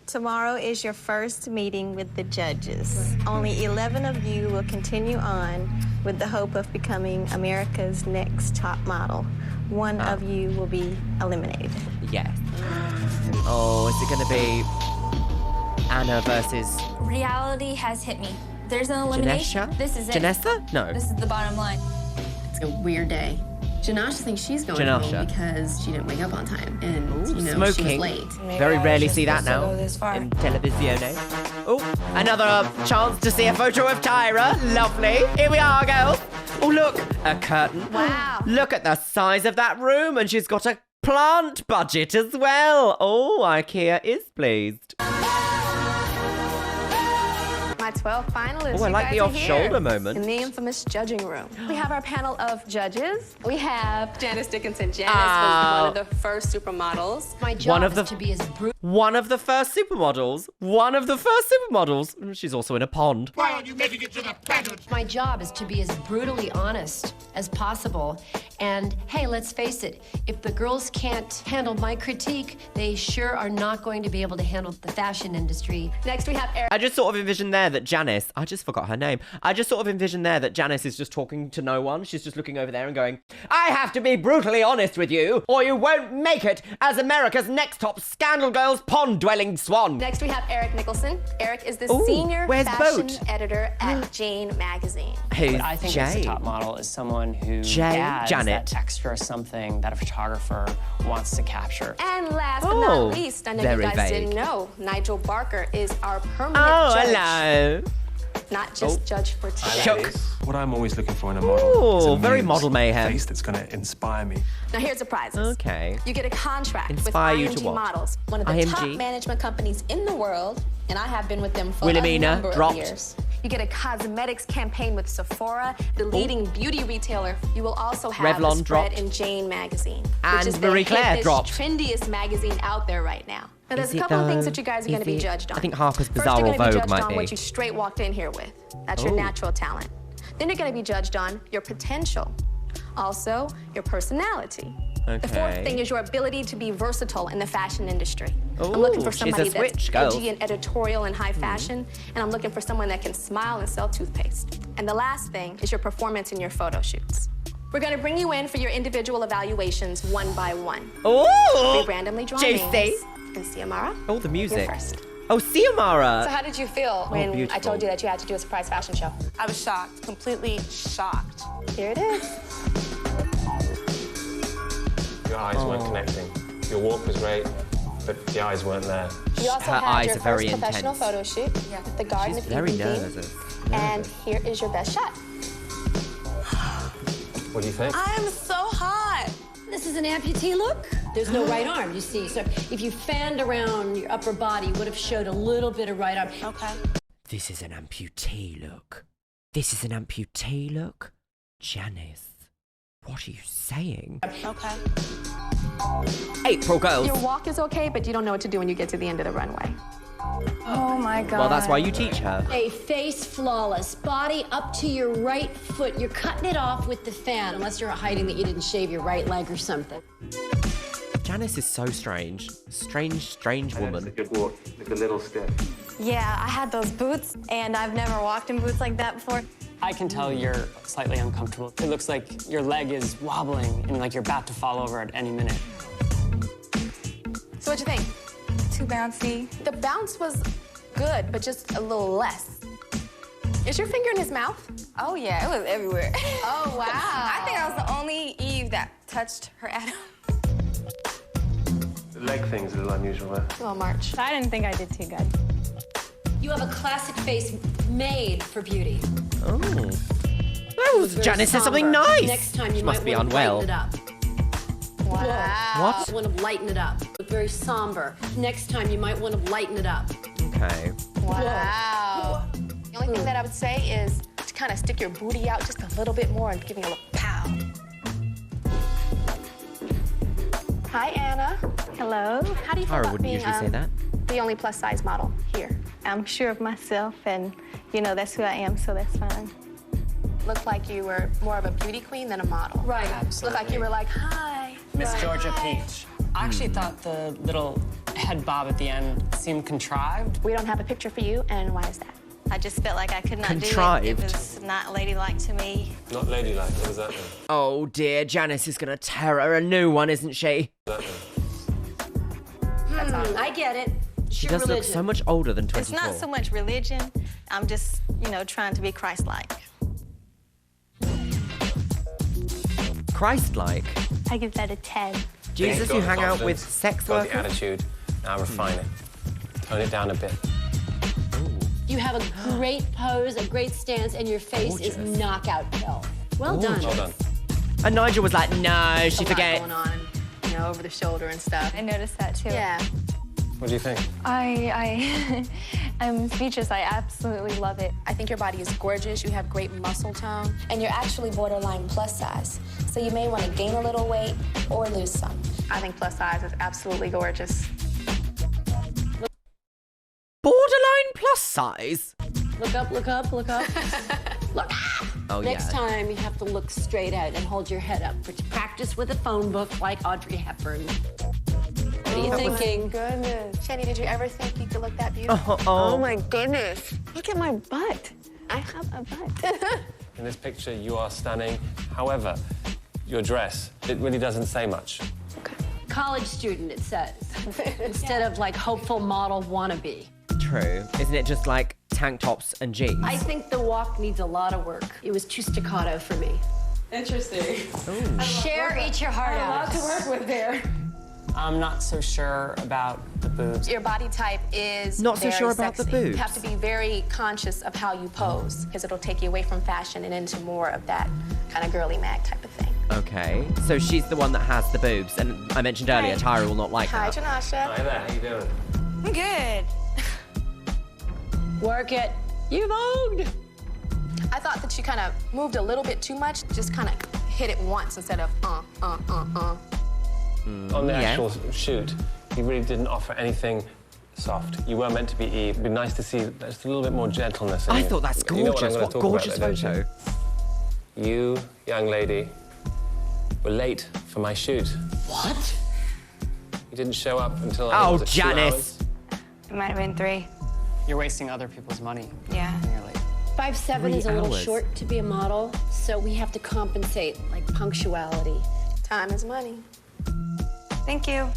Tomorrow is your first meeting with the judges. Only 11 of you will continue on with the hope of becoming America's next top model. 1 of you will be eliminated. Yes. Oh, is it going to be Anna versus... Reality has hit me. There's an elimination. Janesha? This is it. Janessa? No. This is the bottom line. It's a weird day. Janasha thinks she's going home because she didn't wake up on time, and you know smoking. she was late. Very rarely see that now in televisione. Oh, another chance to see a photo of Tyra. Lovely. Here we are, girls. Oh, look, a curtain. Wow. Look at the size of that room, and she's got a plant budget as well. Oh, IKEA is pleased. My 12 finalists. Oh, I like the off-shoulder moment. In the infamous judging room. We have our panel of judges. We have Janice Dickonson. Janice was one of the first supermodels. My job is to be as brutal. One of the first supermodels. One of the first supermodels. She's also in a pond. Why aren't you making it to the pageant? My job is to be as brutally honest as possible. And hey, let's face it, if the girls can't handle my critique, they sure are not going to be able to handle the fashion industry. Next, we have Eric. I just sort of envisioned there that Janice, I just forgot her name. I just sort of envisioned there that Janice is just talking to no one. She's just looking over there and going, I have to be brutally honest with you, or you won't make it as America's next top scandal girl's pond-dwelling swan. Next, we have Eric Nicholson. Eric is the Ooh, senior where's fashion Boat? editor at Jane magazine. Who's I think Jane? a top model is someone who adds Janet. that extra something that a photographer wants to capture. And last but not least, I know you very guys vague. didn't know, Nigel Barker is our permanent Oh, judge. hello. Not just judge for today. Shook. What I'm always looking for in a model is Ooh, a very muse, model mayhem. a face that's going to inspire me. Now here's the prizes. Okay. You get a contract Inspire you with to IMG what? Models, one of the IMG? top management companies in the world, and I have been with them for Wilhelmina, a number dropped. of years. You get a cosmetics campaign with Sephora, the leading beauty retailer. You will also have Revlon a spread dropped. in Jane magazine, And which is Marie the Claire hippest, dropped. trendiest magazine out there right now. Now there's Is a it couple of things though? that you guys are Is going to be it? judged on. I think Harper's First, Bazaar you're or going to be Vogue judged might on be. what you straight walked in here with. That's your Ooh. natural talent. Then you're going to be judged on your potential. Also, your personality. The fourth Okay. thing is your ability to be versatile in the fashion industry. I'm Ooh, looking for she's somebody a switch, that's girl. edgy and editorial and high fashion, and I'm looking for someone that can smile and sell toothpaste. And the last thing is your performance in your photo shoots. We're going to bring you in for your individual evaluations one by one. Ooh! We randomly draw Juicy. names. And Xiomara, Oh, the music. you're first. Oh, Xiomara. So how did you feel when I beautiful. told you that you had to do a surprise fashion show? I was shocked, completely shocked. Here it is. Your eyes weren't connecting. Your walk was great, but the eyes weren't there. You also Her had eyes your are very first professional intense. photo shoot with the Garden She's of very Eden theme. nervous. And here is your best shot. What do you think? I'm so hot. This is an amputee look. There's no right arm, you see. So if you fanned around your upper body, you would have showed a little bit of right arm. Okay. This is an amputee look. This is an amputee look? Janice, what are you saying? Okay. April girls. Your walk is okay, but you don't know what to do when you get to the end of the runway. Oh my God. Well, that's why you teach her. A face flawless, body up to your right foot. You're cutting it off with the fan, unless you're hiding that you didn't shave your right leg or something. Janice is so strange. Strange woman. Good walk, like a little stiff. Yeah, I had those boots, and I've never walked in boots like that before. I can tell you're slightly uncomfortable. It looks like your leg is wobbling and like you're about to fall over at any minute. So what'd you think? Too bouncy. The bounce was good, but just a little less. Is your finger in his mouth? Oh yeah, it was everywhere. Oh, wow. I think I was the only Eve that touched her Adam. The leg thing's a little unusual there. Well, March. I didn't think I did too good. You have a classic face made for beauty. Oh. Oh, Janice said something nice. Next time you She might must be want to unwell. lighten it up. Wow. What? You want to lighten it up. Look very somber. Next time you might want to lighten it up. Okay. Wow. The only thing that I would say is to kind of stick your booty out just a little bit more and give me a little pow. Hi, Anna. Hello. How do you feel Tyra about wouldn't being usually say that. the only plus-size model here? I'm sure of myself, and you know that's who I am, so that's fine. Looked like you were more of a beauty queen than a model. Right. Looked like you were like, hi. Miss Right. Georgia Peach. I actually thought the little head bob at the end seemed contrived. We don't have a picture for you, and why is that? I just felt like I could not do it. It Contrived. was not ladylike to me. Not ladylike, what does that mean? Oh dear, Janice is gonna tear her a new one, isn't she? What does that mean? I get it. She Your does look religion. so much older than It's 24. not so much religion. I'm just, you know, trying to be Christ-like. Christ-like. I give that a 10. Jesus, Got you the hang out with confidence, sex got the workers? attitude. Now refine it. Tone it down a bit. You have a great pose, a great stance, and your face is Gorgeous. knockout pill. Well done. Well done. And Nigel was like, no, she A lot forget. going on, you know, over the shoulder and stuff. I noticed that too. Yeah. What do you think? I'm speechless. I absolutely love it. I think your body is gorgeous. You have great muscle tone, and you're actually borderline plus size. So you may want to gain a little weight or lose some. I think plus size is absolutely gorgeous. Borderline plus size? Look up, look up, look up. Look up! Oh, Next yeah. time, you have to look straight out and hold your head up. Practice with a phone book like Audrey Hepburn. What are you thinking? Goodness. Shani, did you ever think you could look that beautiful? Oh, my goodness. Look at my butt. I have a butt. In this picture, you are stunning. However, your dress, it really doesn't say much. College student, it says. Instead of like hopeful model wannabe. True. Isn't it just like tank tops and jeans? I think the walk needs a lot of work. It was too staccato for me. Interesting. Share, eat your heart out. to work with there. I'm not so sure about the boobs. Your body type is Not so very sure about the sexy. boobs. You have to be very conscious of how you pose, because it'll take you away from fashion and into more of that kind of girly mag type of thing. Okay, so she's the one that has the boobs, and I mentioned earlier, Tyra will not like Hi, that. Janasha. Hi there, how you doing? I'm good. Work it. You've owned. I thought that you kind of moved a little bit too much. Just kind of hit it once instead of On the actual shoot, you really didn't offer anything soft. You were meant to be Eve. It'd be nice to see just a little bit more gentleness in I you. thought that's You know what I'm gorgeous. gonna What talk about gorgeous there, don't photo. You, young lady, were late for my shoot. What? You didn't show up until I Oh, think, was it 2 Janice. hours? It might have been 3. You're wasting other people's money. Yeah. Nearly. 5'7" is a 3 little hours. short to be a model, so we have to compensate, like punctuality. Time is money. Thank you.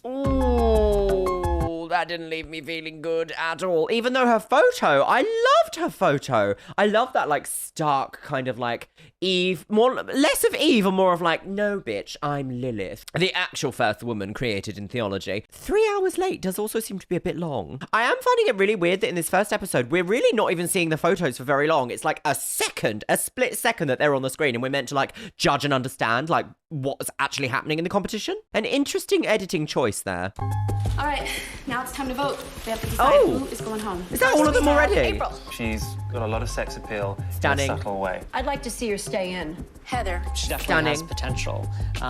Ooh, that didn't leave me feeling good at all. Even though her photo, I loved her photo. I love that, like, stark kind of, like, Eve, less of Eve and more of, like, no, bitch, I'm Lilith. The actual first woman created in theology. 3 hours late does also seem to be a bit long. I am finding it really weird that in this first episode, we're really not even seeing the photos for very long. It's like a split second that they're on the screen, and we're meant to, like, judge and understand, like, what's actually happening in the competition. An interesting editing choice there. All right, now it's time to vote. We have to decide who is going home. Is that all of them already? April. She's got a lot of sex appeal Stunning. in a subtle way. I'd like to see her stay in. Heather. She definitely has potential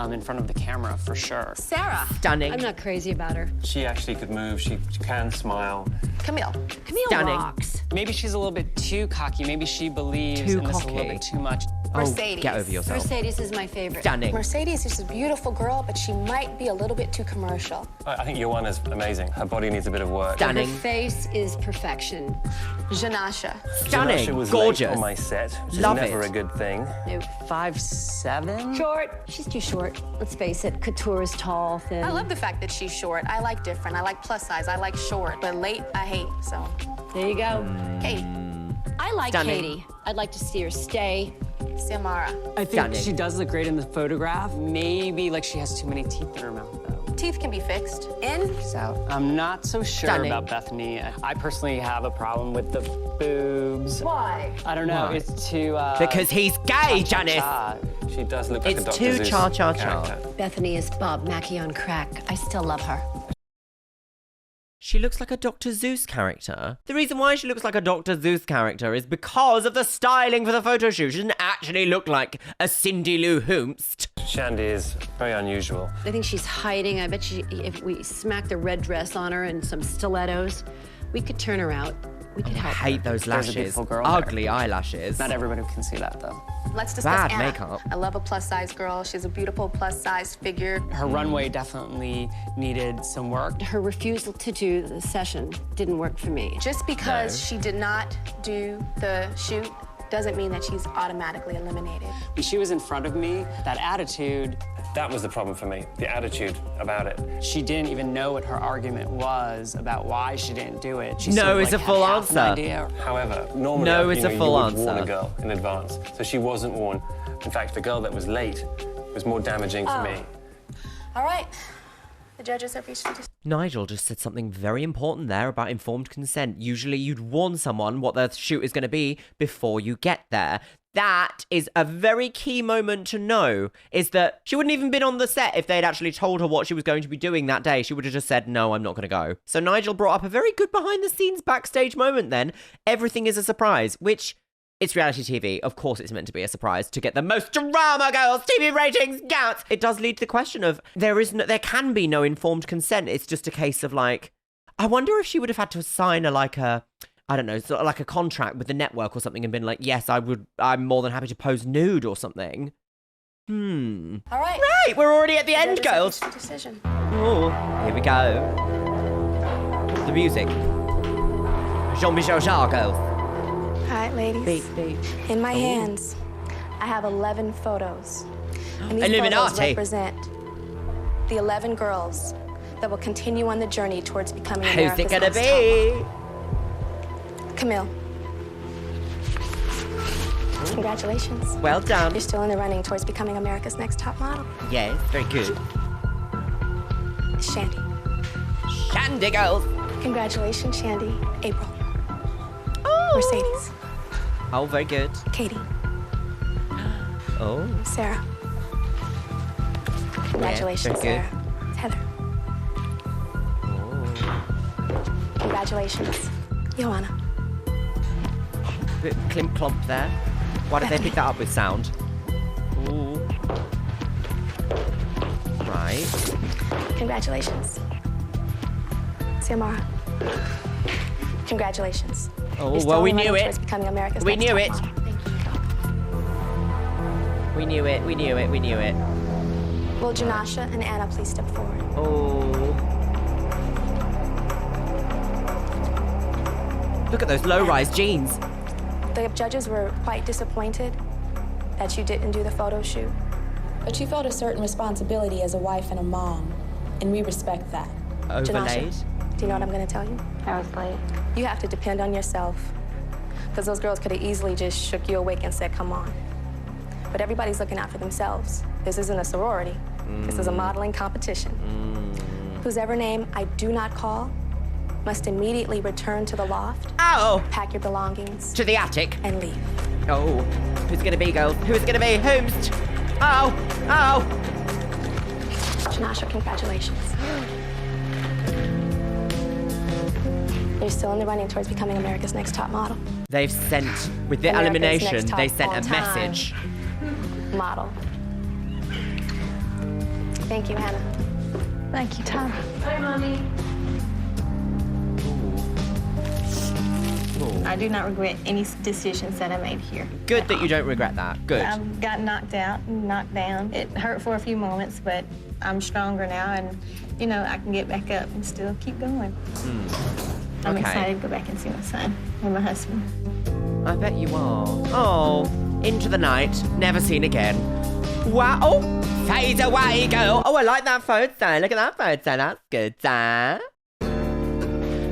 in front of the camera, for sure. Sarah. Stunning. I'm not crazy about her. She actually could move. She can smile. Camille. Camille Stunning. rocks. Maybe she's a little bit too cocky. Maybe she believes Too in this a cocky. little bit too much. Mercedes. Oh, get over yourself. Mercedes is my favorite. Stunning. Mercedes is a beautiful girl, but she might be a little bit too commercial. I think Joanna's amazing. Her body needs a bit of work. Stunning. Her face is perfection. Janasha. Stunning. Janasha was Gorgeous. late on my set, which Love is never it. a good thing. No. 5'7"? Short. She's too short. Let's face it. Couture is tall, thin. I love the fact that she's short. I like different. I like plus size. I like short. But late, I hate, so. There you go. Katie. I like Stunning. Katie. I'd like to see her stay. Samara. I think Stunning. she does look great in the photograph. Maybe like she has too many teeth in her mouth, though. Teeth can be fixed. In. So I'm not so sure Stunning. about Bethany. I personally have a problem with the boobs. Why? I don't know. Why? It's too. Because he's gay, Janice. She does look like It's a Dr. too Zeus cha-cha-cha. character. Bethany is Bob Mackie on crack. I still love her. She looks like a Dr. Zeus character. The reason why she looks like a Dr. Zeus character is because of the styling for the photo shoot. She doesn't actually look like a Cindy Lou Hoomst. Shandy is very unusual. I think she's hiding. I bet if we smacked a red dress on her and some stilettos, we could turn her out. We could help I hate her. those There's a lashes. beautiful girl Ugly there. eyelashes. Not everybody can see that, though. Let's discuss Bad Anna. makeup. I love a plus size girl. She's a beautiful plus size figure. Her runway definitely needed some work. Her refusal to do the session didn't work for me. Just because she did not do the shoot doesn't mean that she's automatically eliminated. When she was in front of me, that attitude, That was the problem for me, the attitude about it. she didn't even know what her argument was about why she didn't do it. She No sort of, is like, a full had half an answer. idea. However, normally No, you it's know, a full you would warn answer. a girl in advance. So she wasn't warned. In fact, the girl that was late was more damaging for me. All right. The judges have reached a decision. Nigel just said something very important there about informed consent. Usually you'd warn someone what the shoot is going to be before you get there. That is a very key moment to know, is that she wouldn't even been on the set if they'd actually told her what she was going to be doing that day. She would have just said, no, I'm not going to go. So Nigel brought up a very good behind-the-scenes backstage moment then. Everything is a surprise, which... It's reality TV. Of course it's meant to be a surprise to get the most drama girls TV ratings counts. It does lead to the question of there can be no informed consent. It's just a case of like, I wonder if she would have had to sign I don't know, sort of like a contract with the network or something and been like, yes, I'm more than happy to pose nude or something. All right. Right, we're already at the end, Judges have girls. reached a decision. Oh, here we go. The music. Jean-Michel Jarre, girls. All right, ladies. Beep. In my hands, I have 11 photos. And these photos Illuminati. represent the 11 girls that will continue on the journey towards becoming Who's America's it gonna next be? top model. Camille. Congratulations. Well done. You're still in the running towards becoming America's next top model. Yes, very good. Shandy. Shandy, girls. Congratulations, Shandy. April. Mercedes. Oh, very good. Katie. Oh. Sarah. Congratulations, very good. Sarah. Heather. Congratulations, Joanna. Bit climp clomp there. Why did they pick that up with sound? Ooh. Right. Congratulations, Samara. Congratulations. Oh, You're still well, we on the knew running it. towards becoming America's We next knew top it. model. We knew it. We knew it. We knew it. Will Janasha and Anna please step forward? Oh. Look at those low-rise jeans. The judges were quite disappointed that you didn't do the photo shoot. But you felt a certain responsibility as a wife and a mom, and we respect that. Overlaid. Do you know what I'm gonna tell you? I was late. You have to depend on yourself. Because those girls could have easily just shook you awake and said, come on. But everybody's looking out for themselves. This isn't a sorority. This is a modeling competition. Whose ever name I do not call must immediately return to the loft. Oh! Pack your belongings. To the attic. And leave. Oh. Who's gonna be, girls? Who's gonna be? Whomst? Oh! Oh! Janasha, congratulations. You're still in the running towards becoming America's Next Top Model. They've sent, with the America's elimination, Next they Top sent a All-Time message. Model. Thank you, Hannah. Thank you, Tyra. Bye, Mommy. I do not regret any decisions that I made here. Good that you don't regret that. Good. I got knocked out and knocked down. It hurt for a few moments, but I'm stronger now, and, you know, I can get back up and still keep going. I'm excited to go back and see my son and my husband. I bet you are. Oh, into the night, never seen again. Wow. Oh, fade away, girl. Oh, I like that photo. Look at that photo. That's good,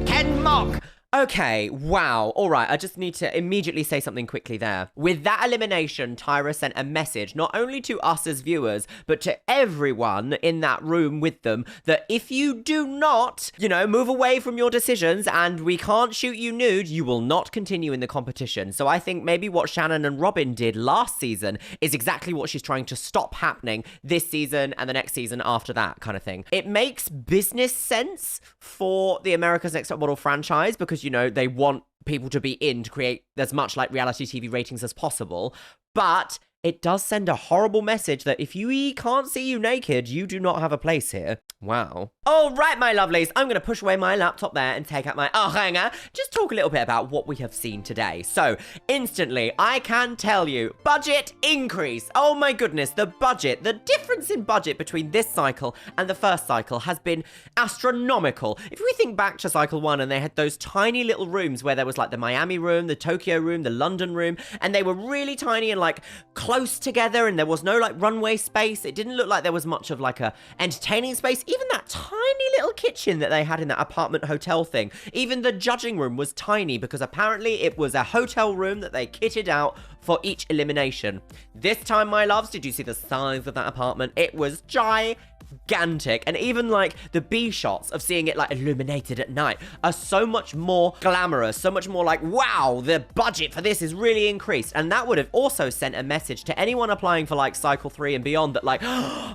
Ken Mock. Okay, wow. All right, I just need to immediately say something quickly there. With that elimination, Tyra sent a message, not only to us as viewers, but to everyone in that room with them, that if you do not, you know, move away from your decisions and we can't shoot you nude, you will not continue in the competition. So I think maybe what Shannon and Robin did last season is exactly what she's trying to stop happening this season and the next season after that kind of thing. It makes business sense for the America's Next Top Model franchise because, you know, they want people to be in to create as much like reality TV ratings as possible. But it does send a horrible message that if we can't see you naked, you do not have a place here. Wow. All right, my lovelies, I'm going to push away my laptop there and take out my hanger. Just talk a little bit about what we have seen today. So, instantly, I can tell you, budget increase. Oh my goodness, the budget, the difference in budget between this cycle and the first cycle has been astronomical. If we think back to cycle 1 and they had those tiny little rooms where there was like the Miami room, the Tokyo room, the London room, and they were really tiny and like close together and there was no like runway space. It didn't look like there was much of like a entertaining space. Even that tiny little kitchen that they had in that apartment hotel thing. Even the judging room was tiny because apparently it was a hotel room that they kitted out for each elimination. This time, my loves, did you see the size of that apartment? It was gigantic. And even like the B shots of seeing it like illuminated at night are so much more glamorous, so much more like, wow, the budget for this is really increased. And that would have also sent a message to anyone applying for like cycle 3 and beyond that like,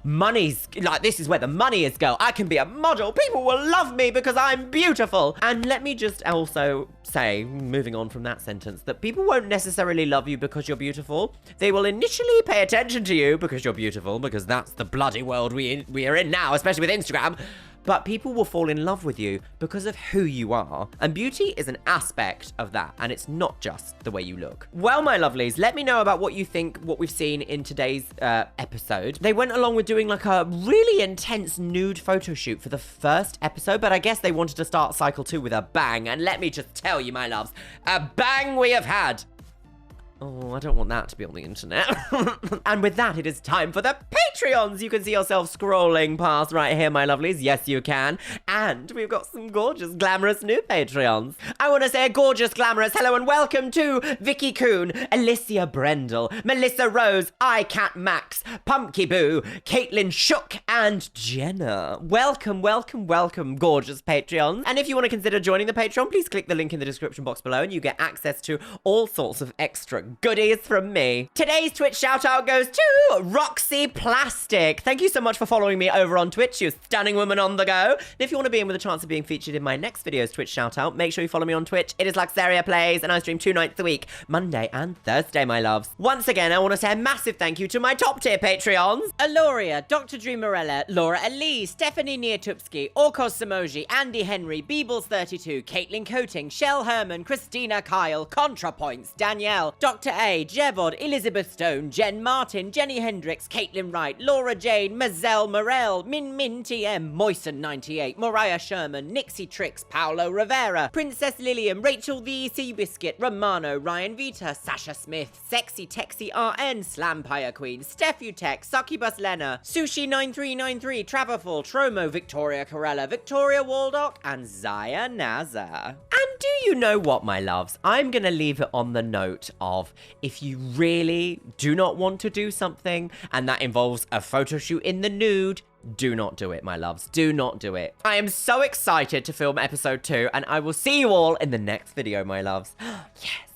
money's like, this is where the money is, girl. I can be a model. People will love me because I'm beautiful. And let me just also say, moving on from that sentence, that people won't necessarily love you because you're beautiful. They will initially pay attention to you because you're beautiful, because that's the bloody world we are in now, especially with Instagram. But people will fall in love with you because of who you are. And beauty is an aspect of that. And it's not just the way you look. Well, my lovelies, let me know about what you think, what we've seen in today's episode. They went along with doing like a really intense nude photo shoot for the first episode. But I guess they wanted to start cycle 2 with a bang. And let me just tell you, my loves, a bang we have had. Oh, I don't want that to be on the internet. And with that, it is time for the Patreons. You can see yourself scrolling past right here, my lovelies. Yes, you can. And we've got some gorgeous, glamorous new Patreons. I want to say a gorgeous, glamorous hello and welcome to Vicky Coon, Alicia Brendel, Melissa Rose, iCat Max, Pumpkin Boo, Caitlin Shook, and Jenna. Welcome, welcome, welcome, gorgeous Patreons. And if you want to consider joining the Patreon, please click the link in the description box below and you get access to all sorts of extra goodies from me. Today's Twitch shout out goes to Roxy Plastic. Thank you so much for following me over on Twitch, you stunning woman on the go. And if you want to be in with a chance of being featured in my next video's Twitch shout out, make sure you follow me on Twitch. It is Luxeria Plays and I stream 2 nights a week, Monday and Thursday, my loves. Once again, I want to say a massive thank you to my top tier Patreons: Aloria, Dr. Drew Morella, Laura Elise, Stephanie Niatupski, Orkos Samoji, Andy Henry, Beebles32, Caitlin Coating, Shell Herman, Christina Kyle, ContraPoints, Danielle, Dr. Dr. A, Jevod, Elizabeth Stone, Jen Martin, Jenny Hendricks, Caitlin Wright, Laura Jane, Mazel Morel, Min TM, Moisten98, Mariah Sherman, Nixie Tricks, Paolo Rivera, Princess Lillian, Rachel the Seabiscuit, Romano, Ryan Vita, Sasha Smith, Sexy Texy RN, Slampire Queen, Stephutech, Succubus Lena, Sushi9393, Traverful, Tromo, Victoria Corella, Victoria Waldock, and Zaya Naza. And do you know what, my loves? I'm gonna leave it on the note of, if you really do not want to do something, and that involves a photo shoot in the nude, do not do it, my loves. Do not do it. I am so excited to film episode 2, and I will see you all in the next video, my loves. Yes.